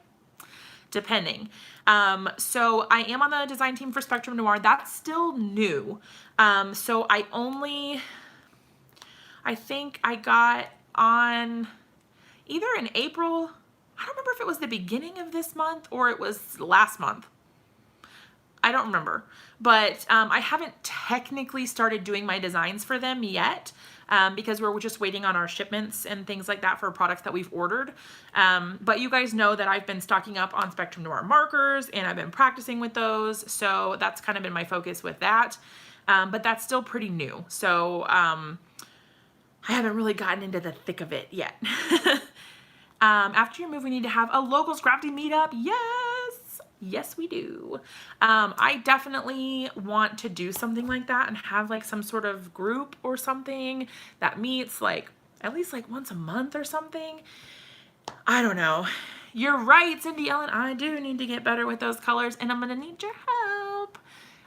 depending. So I am on the design team for Spectrum Noir. That's still new. So I think I got on either in April, I don't remember if it was the beginning of this month or it was last month. I don't remember, but I haven't technically started doing my designs for them yet because we're just waiting on our shipments and things like that for products that we've ordered. But you guys know that I've been stocking up on Spectrum Noir markers and I've been practicing with those. So that's kind of been my focus with that. But that's still pretty new. So I haven't really gotten into the thick of it yet. After you move, we need to have a locals crafting meetup. Yes, we do. I definitely want to do something like that and have like some sort of group or something that meets like at least like once a month or something. I don't know. You're right, Cindy Ellen. I do need to get better with those colors and I'm going to need your help.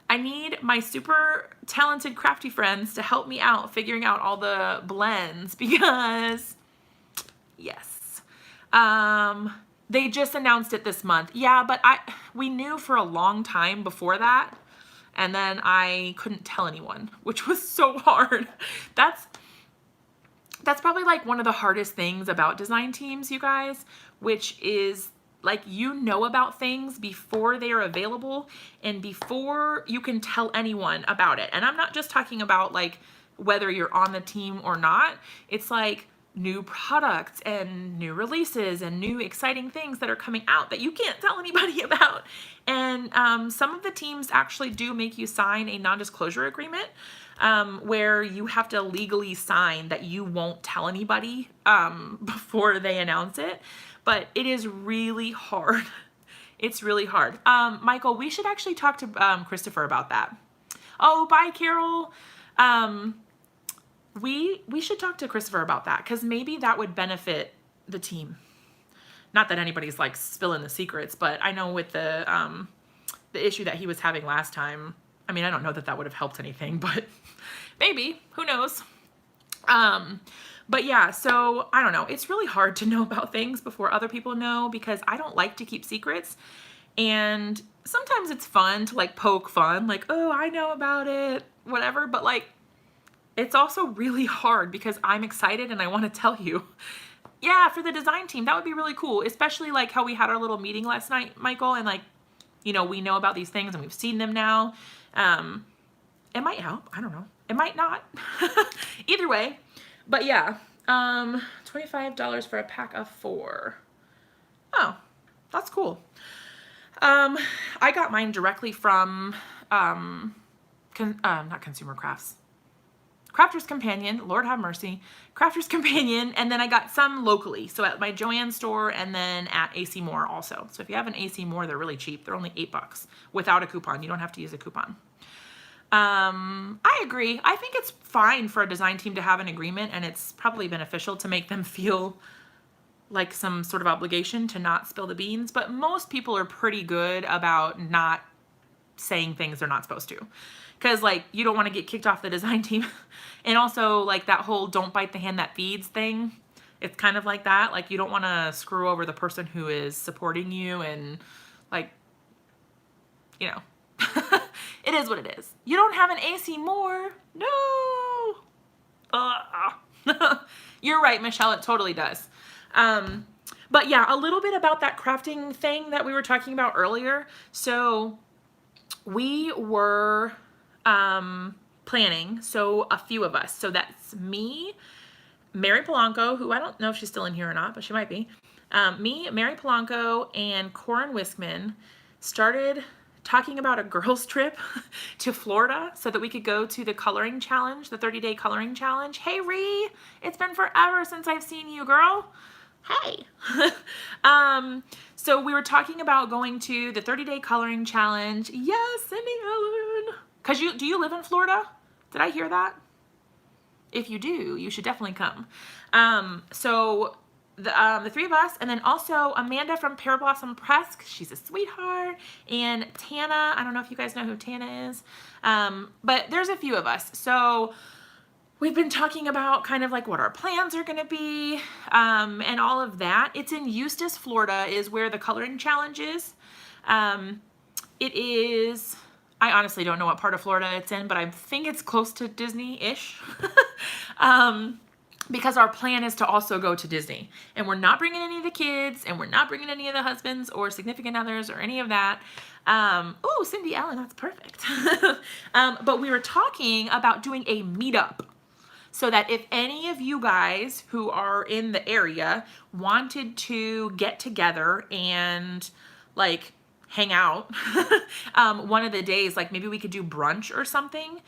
I need my super talented crafty friends to help me out figuring out all the blends because yes. They just announced it this month. Yeah, but we knew for a long time before that, and then I couldn't tell anyone, which was so hard. That's probably like one of the hardest things about design teams, you guys, which is like you know about things before they are available and before you can tell anyone about it. And I'm not just talking about like whether you're on the team or not. It's like new products and new releases and new exciting things that are coming out that you can't tell anybody about. And some of the teams actually do make you sign a non-disclosure agreement where you have to legally sign that you won't tell anybody before they announce it. But it is really hard. It's really hard. Michael, we should actually talk to Christopher about that. Oh, bye, Carol. We should talk to Christopher about that because maybe that would benefit the team. Not that anybody's like spilling the secrets, but I know with the issue that he was having last time, I mean, I don't know that that would have helped anything, but maybe, who knows? But yeah, so I don't know. It's really hard to know about things before other people know because I don't like to keep secrets. And sometimes it's fun to like poke fun, like, oh, I know about it, whatever. But like, it's also really hard because I'm excited and I want to tell you. Yeah, for the design team, that would be really cool. Especially like how we had our little meeting last night, Michael, and like, you know, we know about these things and we've seen them now. It might help. I don't know. It might not. Either way. But yeah, $25 for a pack of 4. Oh, that's cool. I got mine directly from, not Consumer Crafts. Crafter's Companion, Lord have mercy, Crafter's Companion, and then I got some locally, so at my Joann store and then at AC Moore also. So if you have an AC Moore, they're really cheap. They're only $8 without a coupon. You don't have to use a coupon. I agree. I think it's fine for a design team to have an agreement, and it's probably beneficial to make them feel like some sort of obligation to not spill the beans, but most people are pretty good about not saying things they're not supposed to. Because, like, you don't want to get kicked off the design team. And also, like, that whole don't bite the hand that feeds thing. It's kind of like that. Like, you don't want to screw over the person who is supporting you and, like, you know. It is what it is. You don't have an AC Moore. No. You're right, Michelle. It totally does. But, yeah, a little bit about that crafting thing that we were talking about earlier. So, we were planning, so a few of us. So that's me, Mary Polanco, who I don't know if she's still in here or not, but she might be. Me, Mary Polanco, and Corin Wiskman started talking about a girls trip to Florida so that we could go to the coloring challenge, the 30-day coloring challenge. Hey, Ree, it's been forever since I've seen you, girl. Hey. So we were talking about going to the 30-day coloring challenge. Yes, Cindy Ellen. Do you live in Florida? Did I hear that? If you do, you should definitely come. So the three of us, and then also Amanda from Pear Blossom Press, 'cause she's a sweetheart, and Tana. I don't know if you guys know who Tana is, but there's a few of us. So we've been talking about kind of like what our plans are going to be, and all of that. It's in Eustis, Florida, is where the coloring challenge is. It is, I honestly don't know what part of Florida it's in, but I think it's close to Disney-ish. Because our plan is to also go to Disney, and we're not bringing any of the kids, and we're not bringing any of the husbands or significant others or any of that. Oh, Cindy Ellen, that's perfect. But we were talking about doing a meetup, so that if any of you guys who are in the area wanted to get together and like hang out one of the days, like maybe we could do brunch or something.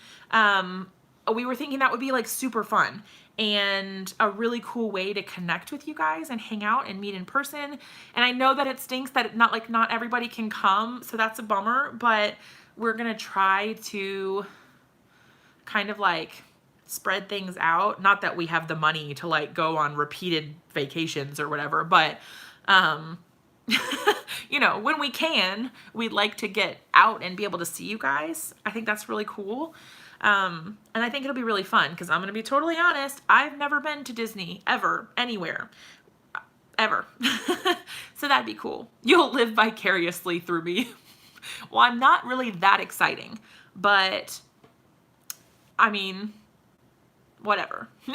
We were thinking that would be like super fun and a really cool way to connect with you guys and hang out and meet in person. And I know that it stinks that not everybody can come, so that's a bummer, but we're gonna try to kind of like spread things out. Not that we have the money to like go on repeated vacations or whatever, but you know, when we can, we'd like to get out and be able to see you guys. I think that's really cool. And I think it'll be really fun, because I'm going to be totally honest, I've never been to Disney ever, anywhere, ever. So that'd be cool. You'll live vicariously through me. Well, I'm not really that exciting, but I mean, whatever. We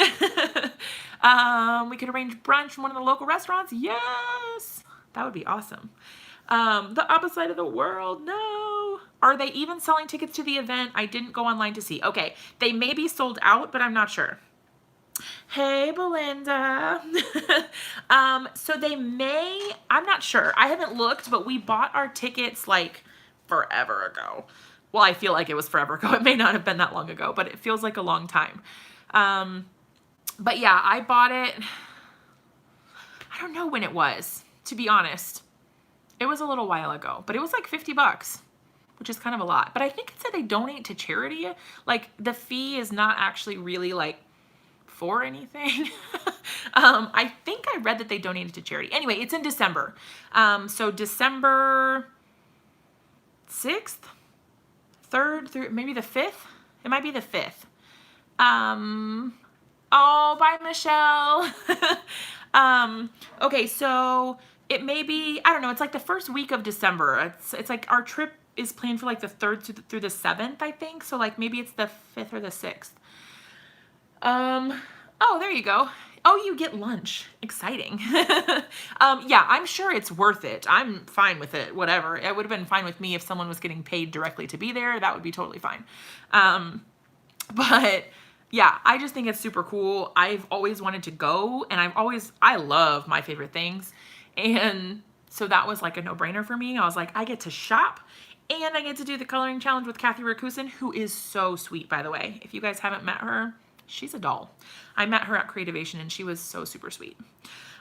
could arrange brunch from one of the local restaurants. Yes, that would be awesome. The opposite side of the world. No. Are they even selling tickets to the event? I didn't go online to see. Okay. They may be sold out, but I'm not sure. Hey, Belinda. So they may, I'm not sure. I haven't looked, but we bought our tickets like forever ago. Well, I feel like it was forever ago. It may not have been that long ago, but it feels like a long time. But yeah, I bought it. I don't know when it was, to be honest. It was a little while ago, but it was like $50, which is kind of a lot. But I think it said they donate to charity. Like the fee is not actually really like for anything. I think I read that they donated to charity. Anyway, it's in December. So December 6th, 3rd through maybe the 5th. It might be the 5th. Oh, bye, Michelle. Okay, so it may be, I don't know, it's like the first week of December. It's like our trip is planned for like the 3rd through the 7th, I think. So like maybe it's the 5th or the 6th. Oh, there you go. Oh, you get lunch. Exciting. Yeah, I'm sure it's worth it. I'm fine with it, whatever. It would have been fine with me if someone was getting paid directly to be there. That would be totally fine. But yeah, I just think it's super cool. I've always wanted to go, and I love My Favorite Things. And so that was like a no-brainer for me. I was like, I get to shop and I get to do the coloring challenge with Kathy Rakusin, who is so sweet, by the way. If you guys haven't met her, she's a doll. I met her at Creativation and she was so super sweet.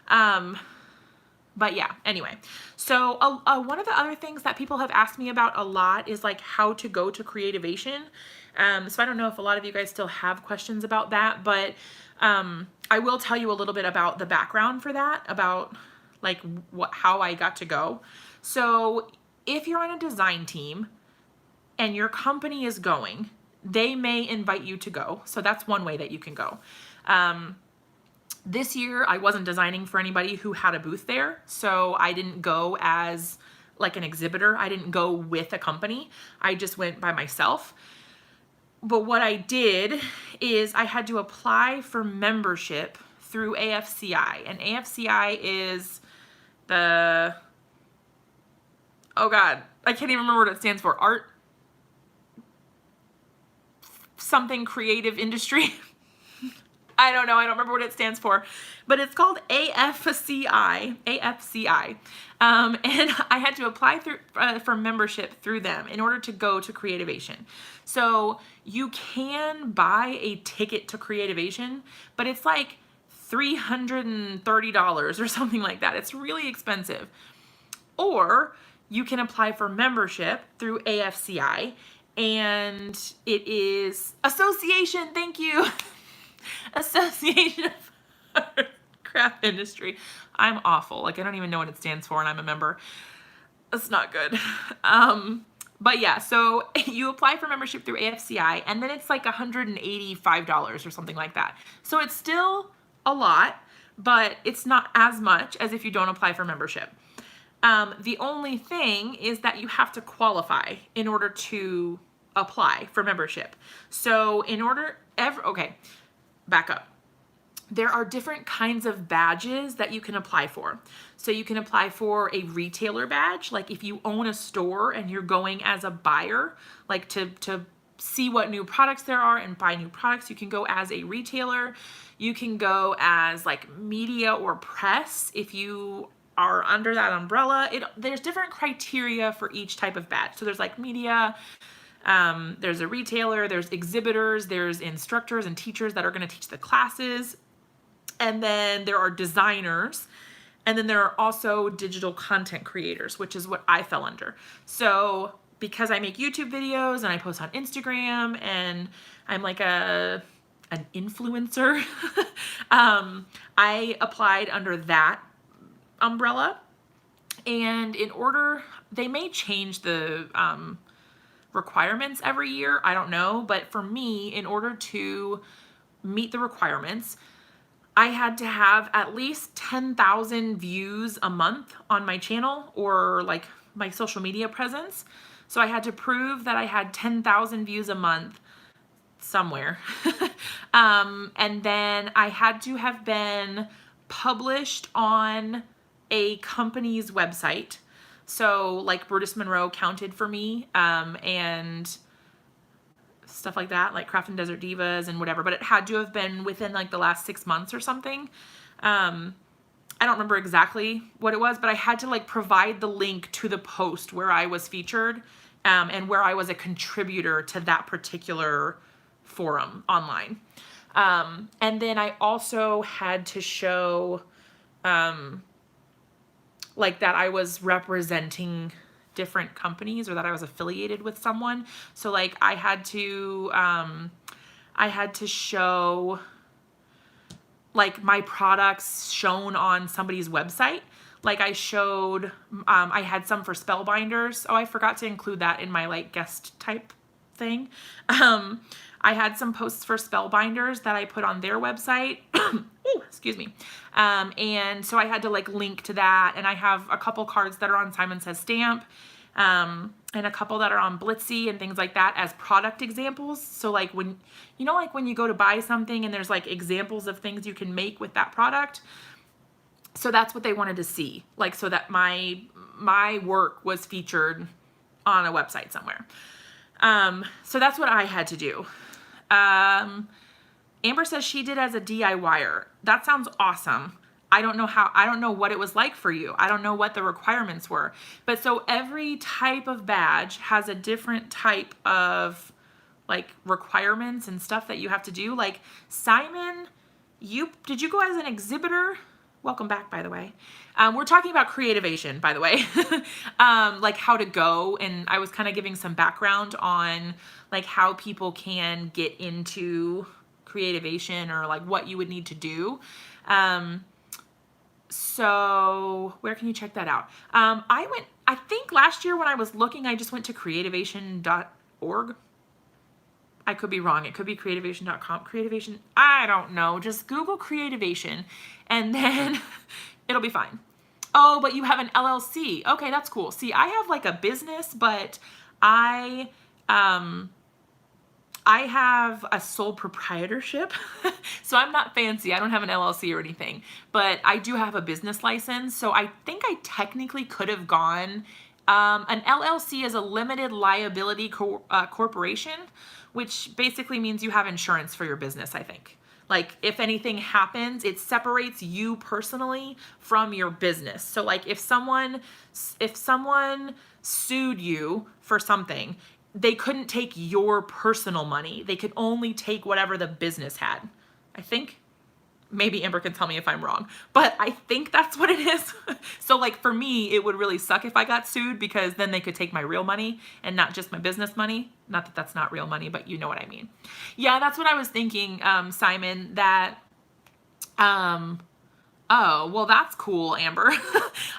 But yeah, anyway. So one of the other things that people have asked me about a lot is like how to go to Creativation. So I don't know if a lot of you guys still have questions about that, but I will tell you a little bit about the background for that, about like how I got to go. So if you're on a design team and your company is going, they may invite you to go. So that's one way that you can go. This year I wasn't designing for anybody who had a booth there. So I didn't go as like an exhibitor. I didn't go with a company. I just went by myself. But what I did is I had to apply for membership through AFCI. And AFCI is the, oh God, I can't even remember what it stands for. Art, something creative industry. I don't know. I don't remember what it stands for, but it's called AFCI. AFCI. And I had to apply for membership through them in order to go to Creativation. So you can buy a ticket to Creativation, but it's like $330 or something like that. It's really expensive. Or you can apply for membership through AFCI, and it is Association. Thank you. Association of craft industry. I'm awful. Like, I don't even know what it stands for, and I'm a member. That's not good. But yeah, so you apply for membership through AFCI, and then it's like $185 or something like that. So it's still a lot, but it's not as much as if you don't apply for membership. The only thing is that you have to qualify in order to apply for membership. So okay, back up. There are different kinds of badges that you can apply for. So you can apply for a retailer badge, like if you own a store and you're going as a buyer, like to see what new products there are and buy new products, you can go as a retailer. You can go as like media or press if you are under that umbrella. There's different criteria for each type of badge. So there's like media, there's a retailer, there's exhibitors, there's instructors and teachers that are going to teach the classes. And then there are designers. And then there are also digital content creators, which is what I fell under. So because I make YouTube videos and I post on Instagram and I'm like an influencer, I applied under that umbrella. And they may change the requirements every year. I don't know. But for me, in order to meet the requirements, I had to have at least 10,000 views a month on my channel or like my social media presence. So I had to prove that I had 10,000 views a month somewhere. And then I had to have been published on a company's website. So like Brutus Monroe counted for me, and stuff like that, like Craft and Desert Divas and whatever, but it had to have been within like the last 6 months or something. I don't remember exactly what it was, but I had to like provide the link to the post where I was featured, and where I was a contributor to that particular forum online. And then I also had to show like that I was representing different companies or that I was affiliated with someone. So like I had to show like my products shown on somebody's website. Like I showed, I had some for Spellbinders. Oh, I forgot to include that in my like guest type thing. I had some posts for Spellbinders that I put on their website. Ooh, excuse me. And so I had to like link to that. And I have a couple cards that are on Simon Says Stamp, and a couple that are on Blitsy and things like that as product examples. So like when you go to buy something and there's like examples of things you can make with that product. So that's what they wanted to see. Like, so that my work was featured on a website somewhere. So that's what I had to do. Amber says she did as a DIYer. That sounds awesome. I don't know what it was like for you. I don't know what the requirements were. But so every type of badge has a different type of like requirements and stuff that you have to do. Like Simon, did you go as an exhibitor? Welcome back, by the way. We're talking about Creativation, by the way, like how to go. And I was kind of giving some background on like how people can get into Creativation or like what you would need to do. So where can you check that out? I think last year when I was looking, I just went to creativation.org. I could be wrong. It could be creativation.com. Creativation, I don't know. Just Google Creativation and then it'll be fine. Oh, but you have an LLC. Okay, that's cool. See, I have like a business, but I have a sole proprietorship. So I'm not fancy. I don't have an LLC or anything, but I do have a business license. So I think I technically could have gone. An LLC is a limited liability corporation, which basically means you have insurance for your business, I think. Like if anything happens, it separates you personally from your business. So like if someone sued you for something, they couldn't take your personal money. They could only take whatever the business had. I think. Maybe Amber can tell me if I'm wrong, but I think that's what it is. So like for me, it would really suck if I got sued because then they could take my real money and not just my business money. Not that that's not real money, but you know what I mean. Yeah, that's what I was thinking, Simon, that Oh, well, that's cool, Amber.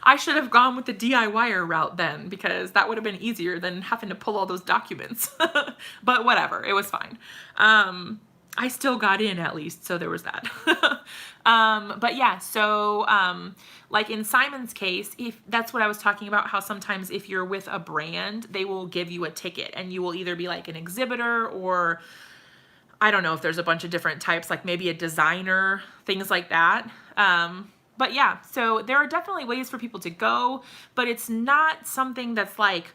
I should have gone with the DIYer route then, because that would have been easier than having to pull all those documents. But whatever, it was fine. I still got in at least, so there was that. But yeah, so like in Simon's case, if that's what I was talking about, how sometimes if you're with a brand, they will give you a ticket and you will either be like an exhibitor, or I don't know if there's a bunch of different types, like maybe a designer, things like that. But yeah, so there are definitely ways for people to go, but it's not something that's like,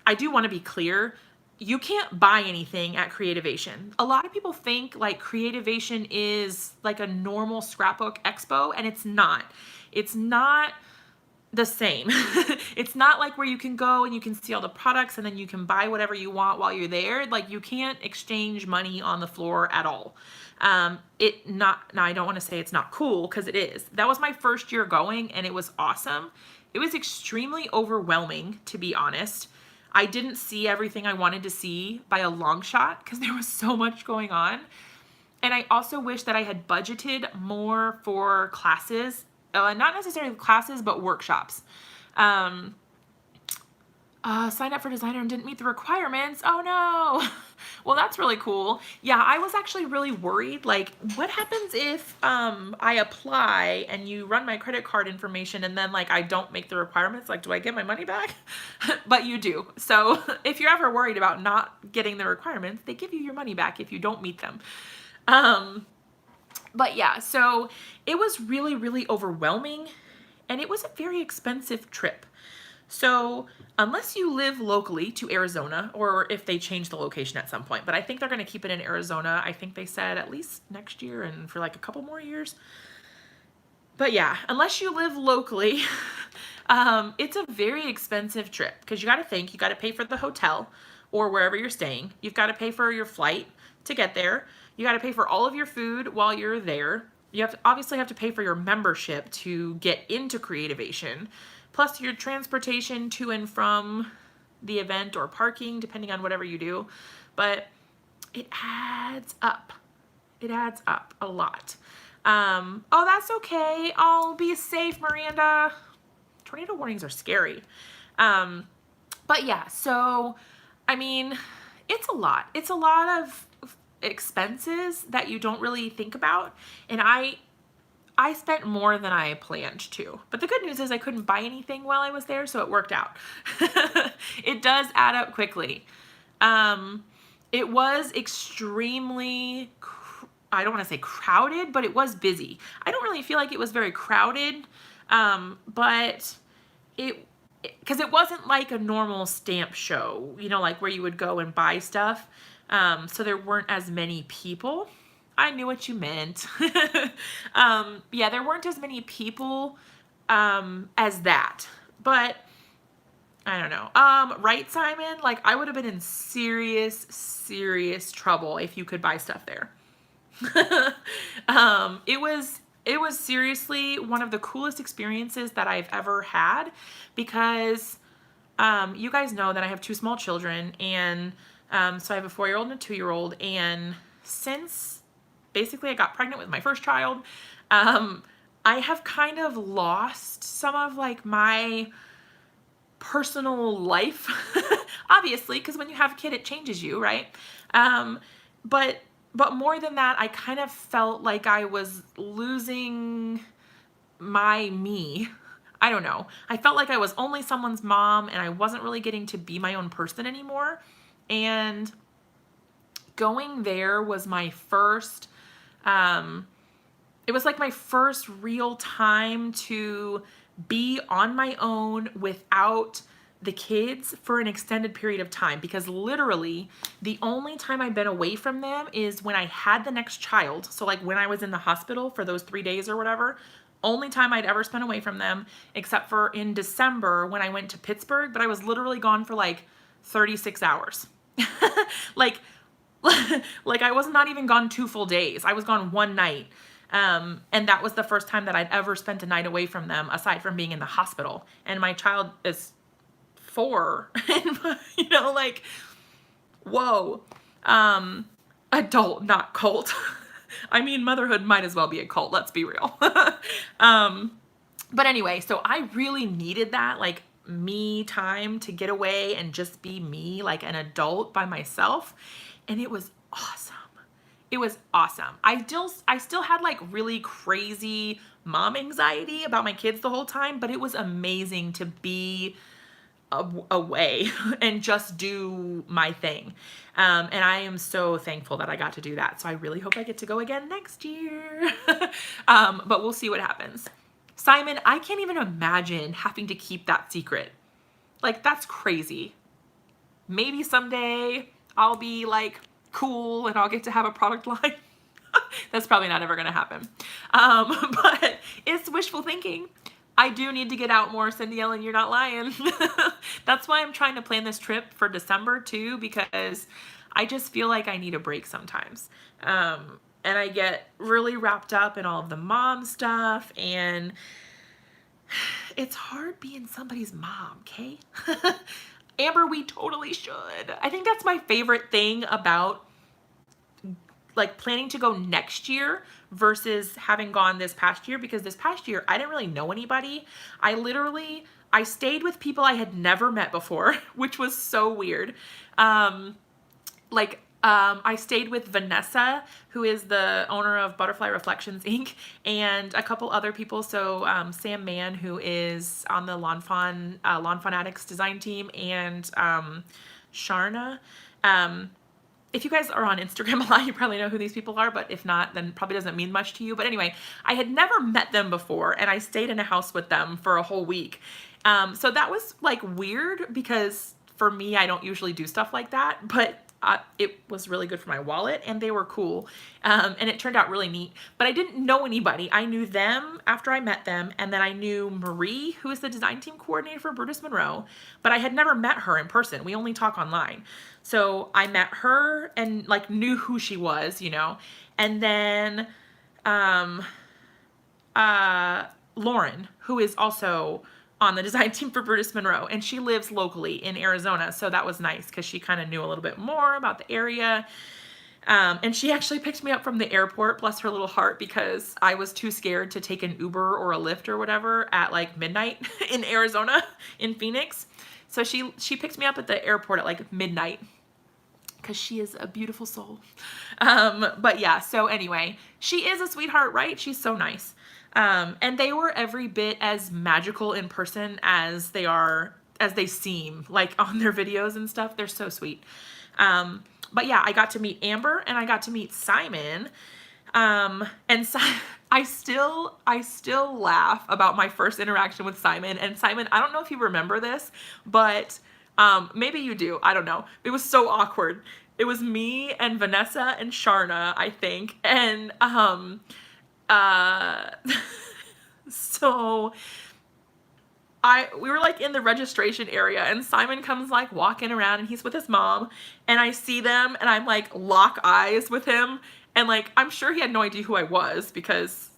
I do want to be clear, you can't buy anything at Creativation. A lot of people think like Creativation is like a normal scrapbook expo, and it's not. It's not the same. It's not like where you can go and you can see all the products and then you can buy whatever you want while you're there. Like you can't exchange money on the floor at all. Now I don't want to say it's not cool, because it is. That was my first year going and it was awesome. It was extremely overwhelming, to be honest. I didn't see everything I wanted to see by a long shot because there was so much going on. And I also wish that I had budgeted more for classes, not necessarily classes, but workshops. Signed up for designer and didn't meet the requirements. Oh no. Well, that's really cool. Yeah, I was actually really worried. Like, what happens if I apply and you run my credit card information and then like I don't make the requirements? Like, do I get my money back? But you do. So if you're ever worried about not getting the requirements, they give you your money back if you don't meet them. But yeah, so it was really, really overwhelming, and it was a very expensive trip. So unless you live locally to Arizona, or if they change the location at some point, but I think they're going to keep it in Arizona. I think they said at least next year and for like a couple more years. But yeah, unless you live locally, it's a very expensive trip, because you got to think, you got to pay for the hotel or wherever you're staying. You've got to pay for your flight to get there. You got to pay for all of your food while you're there. You have to obviously have to pay for your membership to get into Creativation, plus your transportation to and from the event, or parking, depending on whatever you do. But it adds up. It adds up a lot. Oh, that's okay. I'll be safe, Miranda. Tornado warnings are scary. But yeah, so, I mean, it's a lot. It's a lot of expenses that you don't really think about. And I spent more than I planned to. But the good news is I couldn't buy anything while I was there, so it worked out. It does add up quickly. It was extremely, I don't want to say crowded, but it was busy. I don't really feel like it was very crowded, but because it wasn't like a normal stamp show, you know, like where you would go and buy stuff. So there weren't as many people. I knew what you meant. Yeah, there weren't as many people as that. But I don't know. Right, Simon? Like, I would have been in serious, serious trouble if you could buy stuff there. It was seriously one of the coolest experiences that I've ever had, because you guys know that I have two small children, and so I have a 4-year-old and a 2-year-old, and since basically I got pregnant with my first child, I have kind of lost some of like my personal life, obviously, because when you have a kid, it changes you, right? But more than that, I kind of felt like I was losing my me. I don't know. I felt like I was only someone's mom and I wasn't really getting to be my own person anymore. And going there was my first, it was like my first real time to be on my own without the kids for an extended period of time, because literally the only time I've been away from them is when I had the next child. So like when I was in the hospital for those 3 days or whatever, only time I'd ever spent away from them, except for in December when I went to Pittsburgh, but I was literally gone for like 36 hours. like I was not even gone 2 full days. I was gone 1 night. And that was the first time that I'd ever spent a night away from them, aside from being in the hospital. And my child is 4, and you know, like, whoa, adult, not cult. I mean, motherhood might as well be a cult, let's be real. But anyway, so I really needed that, like, me time to get away and just be me, like an adult by myself. And it was awesome. It was awesome. I still had like really crazy mom anxiety about my kids the whole time, but it was amazing to be away and just do my thing. And I am so thankful that I got to do that. So I really hope I get to go again next year. But we'll see what happens. Simon, I can't even imagine having to keep that secret. Like, that's crazy. Maybe someday I'll be like cool and I'll get to have a product line. That's probably not ever going to happen. But it's wishful thinking. I do need to get out more, Cindy Ellen, you're not lying. That's why I'm trying to plan this trip for December too, because I just feel like I need a break sometimes. And I get really wrapped up in all of the mom stuff, and it's hard being somebody's mom, okay? Amber, we totally should. I think that's my favorite thing about like planning to go next year versus having gone this past year, because this past year I didn't really know anybody. I stayed with people I had never met before, which was so weird. I stayed with Vanessa, who is the owner of Butterfly Reflections Inc., and a couple other people. So Sam Mann, who is on the Lawn Fanatics design team, and Sharna. If you guys are on Instagram a lot, you probably know who these people are, but if not, then probably doesn't mean much to you. But anyway, I had never met them before, and I stayed in a house with them for a whole week. So that was like weird, because for me, I don't usually do stuff like that, but it was really good for my wallet, and they were cool. And it turned out really neat, but I didn't know anybody. I knew them after I met them. And then I knew Marie, who is the design team coordinator for Brutus Monroe, but I had never met her in person. We only talk online. So I met her and like knew who she was, you know, and then, Lauren, who is also on the design team for Brutus Monroe, and she lives locally in Arizona. So that was nice, because she kind of knew a little bit more about the area. And she actually picked me up from the airport, bless her little heart, because I was too scared to take an Uber or a Lyft or whatever at like midnight in Arizona, in Phoenix. So she picked me up at the airport at like midnight, because she is a beautiful soul. But yeah, so anyway, she is a sweetheart, right? She's so nice. And they were every bit as magical in person as they seem like on their videos and stuff. They're so sweet. But yeah, I got to meet Amber, and I got to meet Simon. And I still laugh about my first interaction with Simon. And Simon, I don't know if you remember this, but maybe you do. I don't know. It was so awkward. It was me and Vanessa and Sharna, I think. And so we were like in the registration area, and Simon comes like walking around, and he's with his mom, and I see them, and I'm like lock eyes with him, and like I'm sure he had no idea who I was, because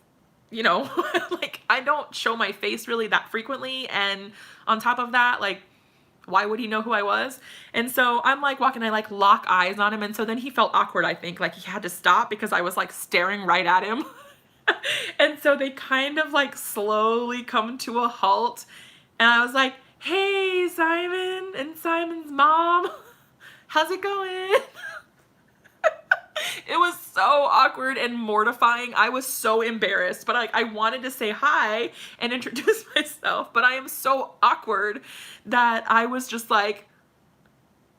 you know, like I don't show my face really that frequently, and on top of that, like why would he know who I was? And so I'm like walking, I like lock eyes on him, and so then he felt awkward, I think, like he had to stop because I was like staring right at him. And so they kind of like slowly come to a halt, and I was like, hey, Simon and Simon's mom, how's it going? It was so awkward and mortifying. I was so embarrassed, but I wanted to say hi and introduce myself, but I am so awkward that I was just like,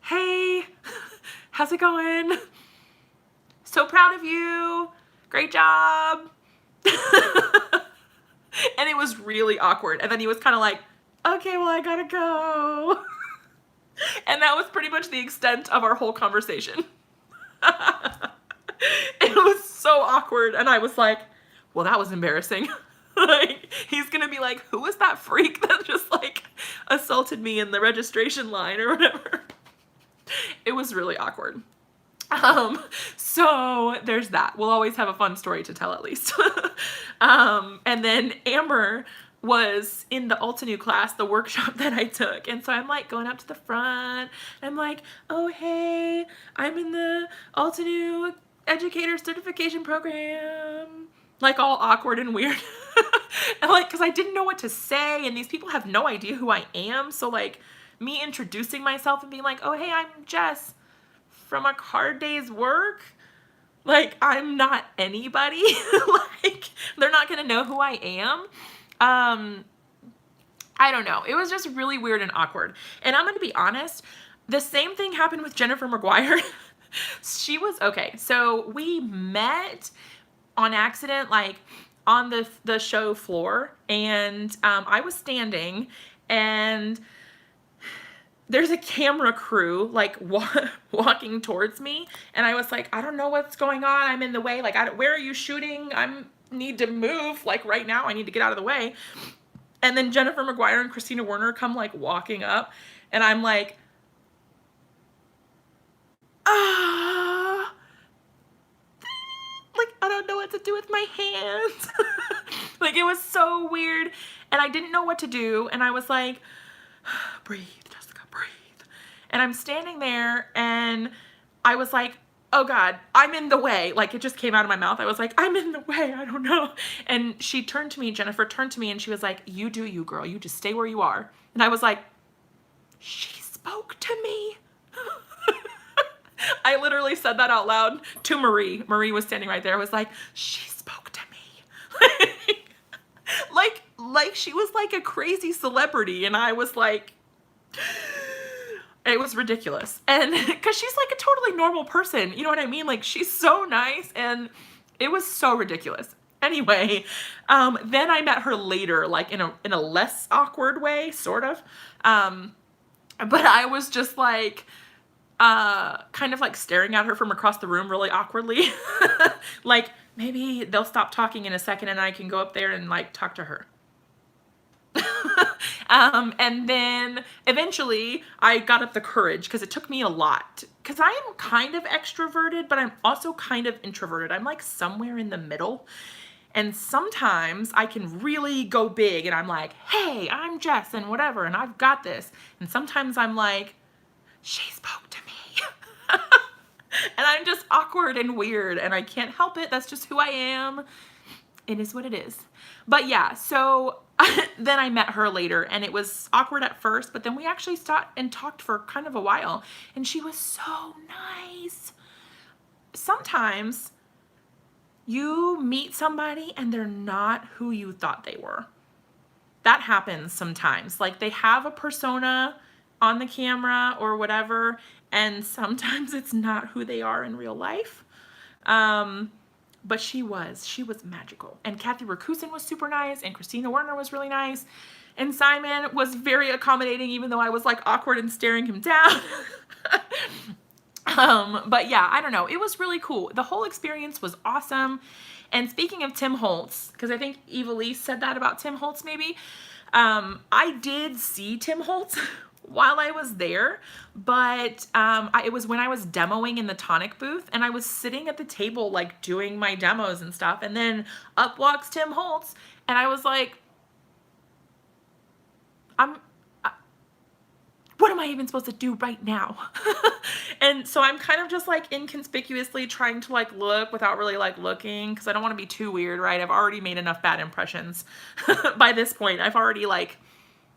hey, how's it going? So proud of you. Great job. And it was really awkward. And then he was kind of like, okay, well, I gotta go. And that was pretty much the extent of our whole conversation. It was so awkward, and I was like, well, that was embarrassing. Like, he's gonna be like, who was that freak that just like assaulted me in the registration line or whatever? It was really awkward. So there's that. We'll always have a fun story to tell, at least. And then Amber was in the Altenew class, the workshop that I took. And so I'm like going up to the front. I'm like, oh, hey, I'm in the Altenew educator certification program, like all awkward and weird. And like, cause I didn't know what to say and these people have no idea who I am. So like me introducing myself and being like, oh, hey, I'm Jess from a hard day's work. Like, I'm not anybody. Like, they're not going to know who I am. I don't know. It was just really weird and awkward. And I'm going to be honest, the same thing happened with Jennifer McGuire. She was, okay, so we met on accident, like on the show floor, and I was standing, and there's a camera crew like walking towards me, and I was like, I don't know what's going on. I'm in the way. Like, where are you shooting? I need to move. Like right now, I need to get out of the way. And then Jennifer McGuire and Christina Werner come like walking up, and I'm like, like, I don't know what to do with my hands. Like, it was so weird, and I didn't know what to do, and I was like, breathe, Jessica, breathe. And I'm standing there, and I was like, oh God, I'm in the way. Like, it just came out of my mouth. I was like, I'm in the way, I don't know. And she turned to me, Jennifer turned to me, and she was like, you do you, girl. You just stay where you are. And I was like, she spoke to me. I literally said that out loud to Marie. Marie was standing right there. I was like, she spoke to me. like she was like a crazy celebrity. And I was like, it was ridiculous. And because she's like a totally normal person. You know what I mean? Like, she's so nice. And it was so ridiculous. Anyway, then I met her later, like in a less awkward way, sort of. But I was just like, kind of like staring at her from across the room really awkwardly. Like, maybe they'll stop talking in a second and I can go up there and like talk to her. And then eventually I got up the courage, because it took me a lot, because I am kind of extroverted, but I'm also kind of introverted. I'm like somewhere in the middle. And sometimes I can really go big and I'm like, hey, I'm Jess and whatever, and I've got this. And sometimes I'm like, she spoke to me. And I'm just awkward and weird and I can't help it. That's just who I am. It is what it is. But yeah, so then I met her later, and it was awkward at first, but then we actually stopped and talked for kind of a while, and she was so nice. Sometimes you meet somebody and they're not who you thought they were. That happens sometimes. Like, they have a persona on the camera or whatever, and sometimes it's not who they are in real life. But she was magical. And Kathy Rakusin was super nice, and Christina Werner was really nice, and Simon was very accommodating, even though I was like awkward and staring him down. But yeah, I don't know. It was really cool. The whole experience was awesome. And speaking of Tim Holtz, because I think Eva Lee said that about Tim Holtz maybe, I did see Tim Holtz while I was there, but it was when I was demoing in the Tonic booth, and I was sitting at the table like doing my demos and stuff, and then up walks Tim Holtz, and I was like, what am I even supposed to do right now? And so I'm kind of just like inconspicuously trying to like look without really like looking, because I don't want to be too weird, right? I've already made enough bad impressions by this point. I've already like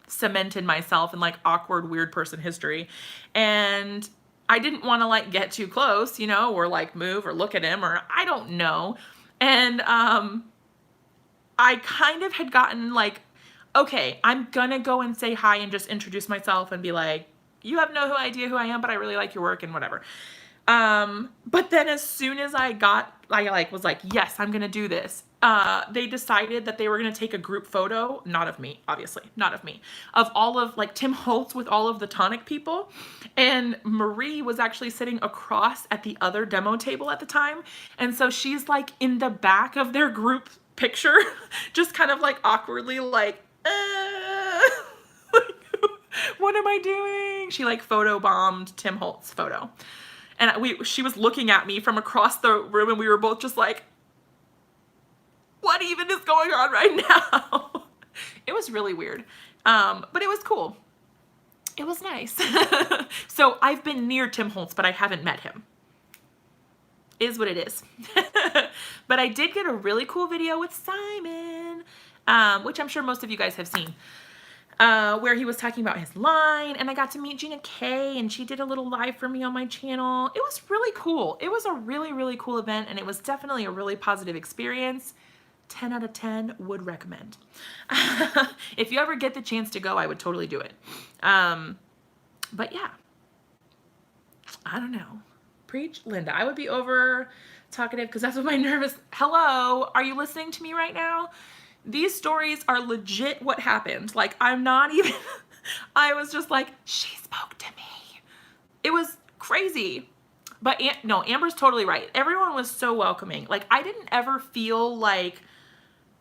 cemented myself in like awkward, weird person history. And I didn't want to like get too close, you know, or like move or look at him, or I don't know. And I kind of had gotten like, okay, I'm gonna go and say hi and just introduce myself and be like, you have no idea who I am, but I really like your work and whatever. But then as soon as I was like, yes, I'm gonna do this. They decided that they were gonna take a group photo, not of me, obviously, not of me, of all of like Tim Holtz with all of the Tonic people. And Marie was actually sitting across at the other demo table at the time. And so she's like in the back of their group picture, just kind of like awkwardly like, like, what am I doing? She like photobombed Tim Holtz photo. And she was looking at me from across the room, and we were both just like, what even is going on right now? It was really weird. But it was cool. It was nice. So I've been near Tim Holtz, but I haven't met him. is what it is. But I did get a really cool video with Simon, which I'm sure most of you guys have seen, where he was talking about his line, and I got to meet Gina K, and she did a little live for me on my channel. It was really cool. It was a really, really cool event, and it was definitely a really positive experience. 10 out of 10 would recommend. If you ever get the chance to go, I would totally do it. But yeah, I don't know. Preach, Linda. I would be over talkative because that's what my nervous. Hello, are you listening to me right now? These stories are legit what happened. Like, I'm not even, I was just like, she spoke to me. It was crazy. But no, Amber's totally right. Everyone was so welcoming. Like, I didn't ever feel like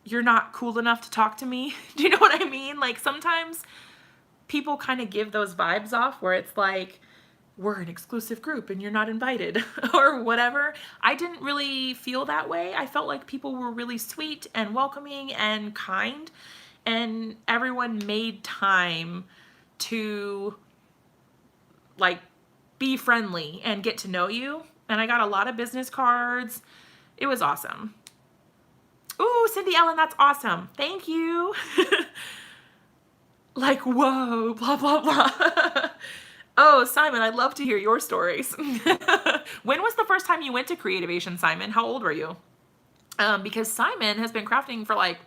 you're not cool enough to talk to me. Do you know what I mean? Like, sometimes people kind of give those vibes off where it's like, we're an exclusive group and you're not invited or whatever. I didn't really feel that way. I felt like people were really sweet and welcoming and kind, and everyone made time to like be friendly and get to know you. And I got a lot of business cards. It was awesome. Ooh, Cindy Ellen, that's awesome. Thank you. Like, whoa, blah, blah, blah. Oh, Simon, I'd love to hear your stories. When was the first time you went to Creativation, Simon? How old were you? Because Simon has been crafting for like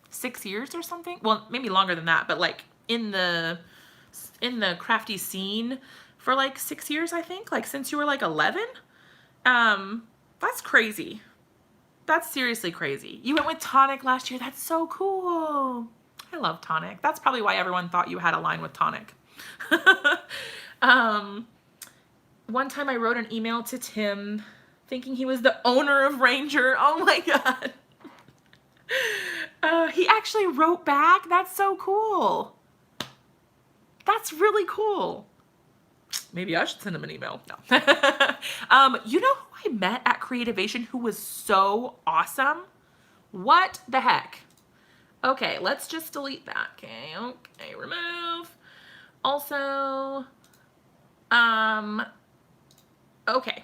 6 years or something. Well, maybe longer than that, but like in the crafty scene for like 6 years, I think. Like since you were like 11. That's crazy. That's seriously crazy. You went with Tonic last year. That's so cool. I love Tonic. That's probably why everyone thought you had a line with Tonic. One time I wrote an email to Tim thinking he was the owner of Ranger. Oh my God. He actually wrote back. That's so cool. That's really cool. Maybe I should send him an email. No. You know who I met at Creativation who was so awesome? What the heck? Okay, let's just delete that. Okay, remove. Also, okay.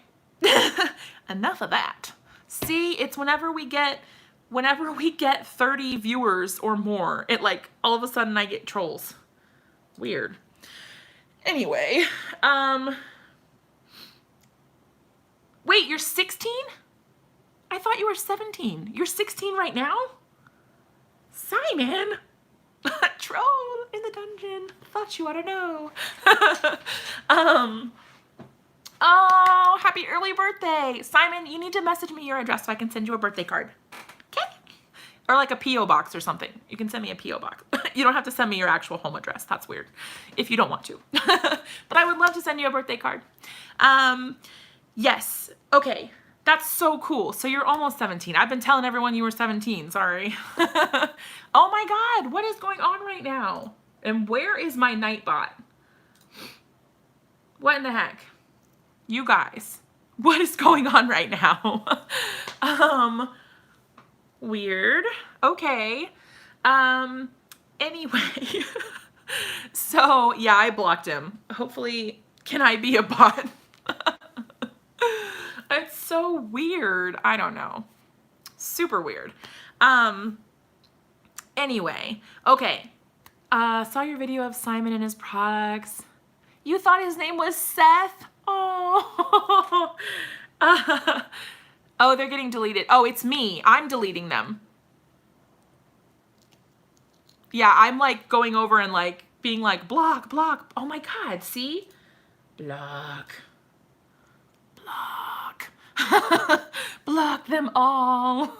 Enough of that. See, it's whenever we get 30 viewers or more, it like all of a sudden I get trolls. Weird. Anyway, wait, you're 16? I thought you were 17. You're 16 right now? Simon! Troll in the dungeon. Thought you ought to know. Oh, happy early birthday. Simon, you need to message me your address so I can send you a birthday card. Okay? Or like a P.O. box or something. You can send me a P.O. box. You don't have to send me your actual home address. That's weird. If you don't want to. But I would love to send you a birthday card. Yes. Okay. That's so cool. So you're almost 17. I've been telling everyone you were 17. Sorry. Oh my God. What is going on right now? And where is my Nightbot? What in the heck? You guys, what is going on right now? Weird. Okay. Anyway. So yeah, I blocked him. Hopefully, can I be a bot? It's so weird. I don't know. Super weird. Anyway, okay. Saw your video of Simon and his products. You thought his name was Seth? Oh. Oh, they're getting deleted. Oh, it's me. I'm deleting them. Yeah, I'm like going over and like being like block, block. Oh my God, see? Block. Block. Block them all.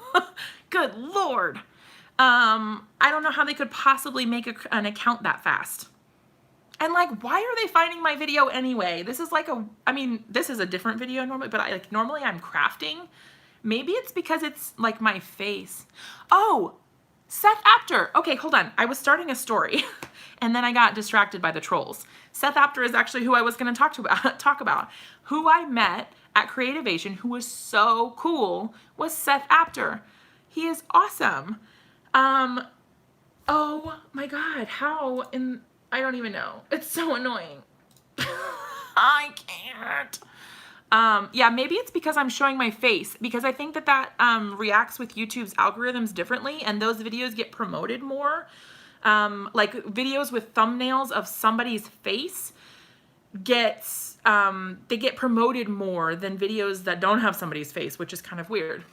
Good Lord. I don't know how they could possibly make an account that fast. And like, why are they finding my video anyway? This is like I mean, this is a different video normally, but normally I'm crafting. Maybe it's because it's like my face. Oh, Seth Apter. Okay, hold on. I was starting a story and then I got distracted by the trolls. Seth Apter is actually who I was going to talk about. Who I met at Creativation who was so cool was Seth Apter. He is awesome. Oh my God, how I don't even know. It's so annoying. I can't. Yeah, maybe it's because I'm showing my face, because I think that reacts with YouTube's algorithms differently, and those videos get promoted more. Like videos with thumbnails of somebody's face they get promoted more than videos that don't have somebody's face, which is kind of weird.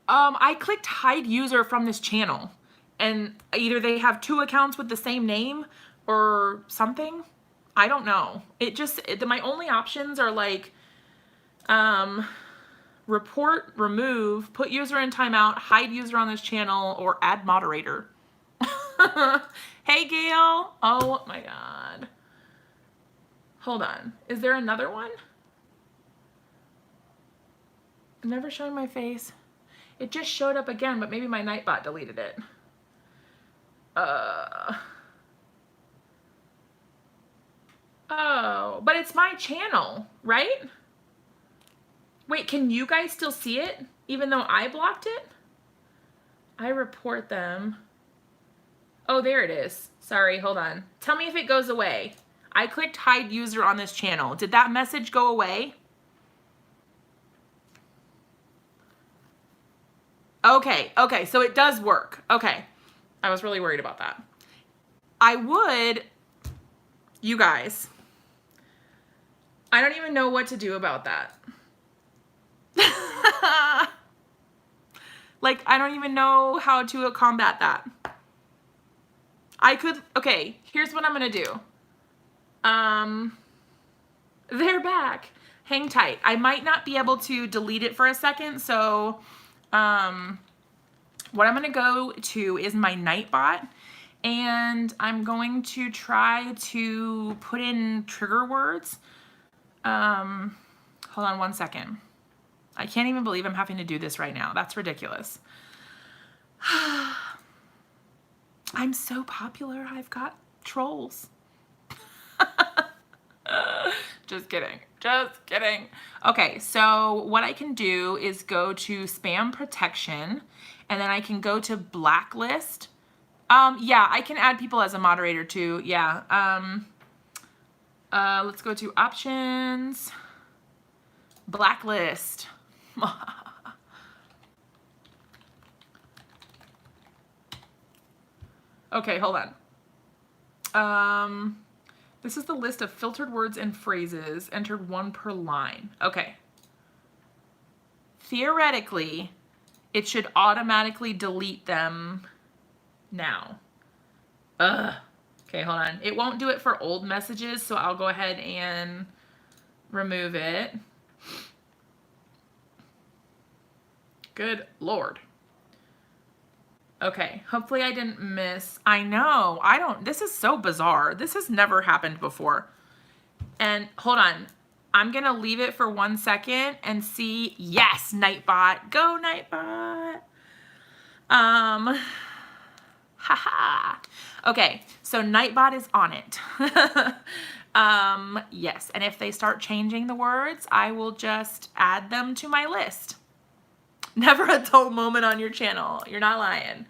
I clicked hide user from this channel, and either they have 2 accounts with the same name or something. I don't know. My only options are like, report, remove, put user in timeout, hide user on this channel, or add moderator. Hey, Gail. Oh my God. Hold on. Is there another one? I'm never showing my face. It just showed up again, but maybe my Nightbot deleted it. Oh, but it's my channel, right? Wait, can you guys still see it even though I blocked it? I report them. Oh, there it is. Sorry, hold on. Tell me if it goes away. I clicked hide user on this channel. Did that message go away? Okay, so it does work. Okay, I was really worried about that. You guys, I don't even know what to do about that. Like, I don't even know how to combat that. Okay, here's what I'm gonna do. They're back. Hang tight. I might not be able to delete it for a second, so what I'm gonna go to is my Nightbot, and I'm going to try to put in trigger words. Hold on one second. I can't even believe I'm having to do this right now. That's ridiculous. I'm so popular, I've got trolls. Just kidding. Okay, so what I can do is go to spam protection, and then I can go to blacklist. Yeah, I can add people as a moderator too. Yeah. Let's go to options, blacklist. Okay, hold on. This is the list of filtered words and phrases, entered 1 per line. Okay. Theoretically, it should automatically delete them now. Okay, hold on. It won't do it for old messages, so I'll go ahead and remove it. Good Lord. Okay, hopefully I didn't miss. I know, this is so bizarre. This has never happened before. And hold on, I'm gonna leave it for 1 second and see. Yes, Nightbot, go Nightbot. Haha. Okay, so Nightbot is on it. Yes, and if they start changing the words, I will just add them to my list. Never a dull moment on your channel. You're not lying.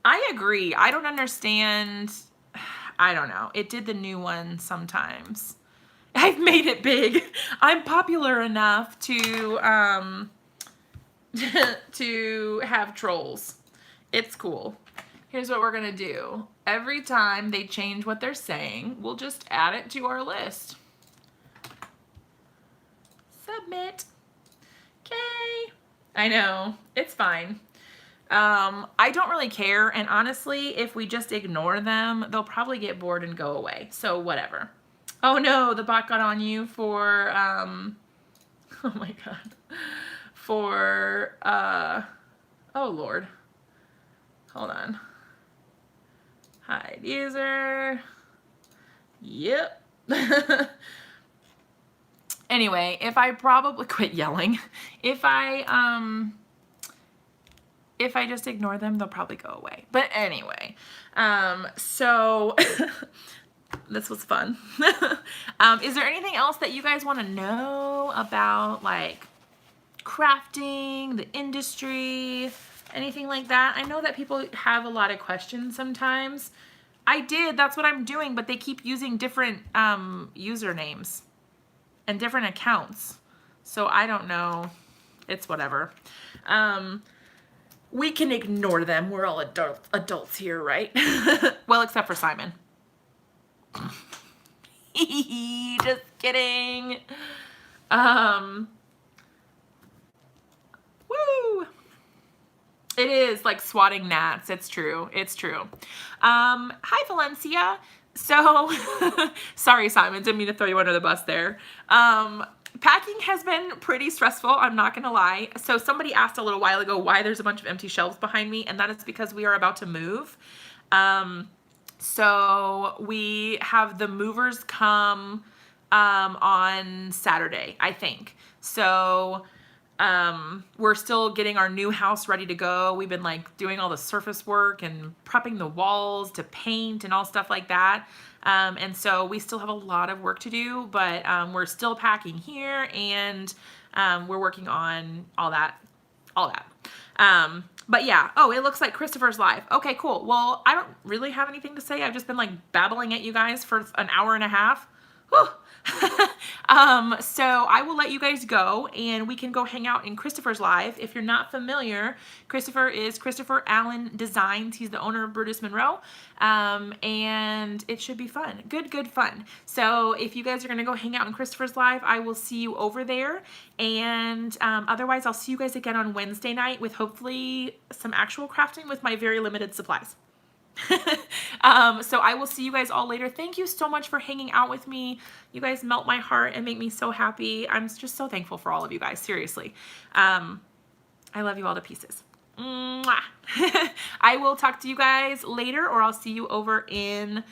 I agree. I don't understand. I don't know. It did the new one sometimes. I've made it big. I'm popular enough to to have trolls. It's cool. Here's what we're gonna do. Every time they change what they're saying, we'll just add it to our list. Submit. Okay. I know, it's fine. I don't really care, and honestly, if we just ignore them, they'll probably get bored and go away, so whatever. Oh no, the bot got on you for, oh my God, for, oh Lord, hold on. Hide user, yep. Anyway, if I probably quit yelling, if I just ignore them, they'll probably go away. But anyway, so this was fun. Is there anything else that you guys want to know about, like crafting, the industry, anything like that? I know that people have a lot of questions sometimes. That's what I'm doing, but they keep using different usernames. and different accounts. So I don't know. It's whatever. We can ignore them. We're all adults here, right? Well, except for Simon. Just kidding. Woo! It is like swatting gnats. It's true. It's true. Hi, Valencia. So, sorry, Simon. Didn't mean to throw you under the bus there. Packing has been pretty stressful. I'm not going to lie. So somebody asked a little while ago why there's a bunch of empty shelves behind me, and that is because we are about to move. So we have the movers come on Saturday, I think. So we're still getting our new house ready to go. We've been like doing all the surface work and prepping the walls to paint and all stuff like that. And so we still have a lot of work to do, but we're still packing here, and we're working on all that. But yeah, oh, it looks like Christopher's live. Okay, cool. Well, I don't really have anything to say. I've just been like babbling at you guys for an hour and a half. Whew. So I will let you guys go, and we can go hang out in Christopher's live. If you're not familiar, Christopher is Christopher Allen Designs. He's the owner of Brutus Monroe, and it should be fun. Good fun. So if you guys are going to go hang out in Christopher's live, I will see you over there, and otherwise I'll see you guys again on Wednesday night with hopefully some actual crafting with my very limited supplies. So I will see you guys all later. Thank you so much for hanging out with me. You guys melt my heart and make me so happy. I'm just so thankful for all of you guys. Seriously. I love you all to pieces. Mwah. I will talk to you guys later, or I'll see you over in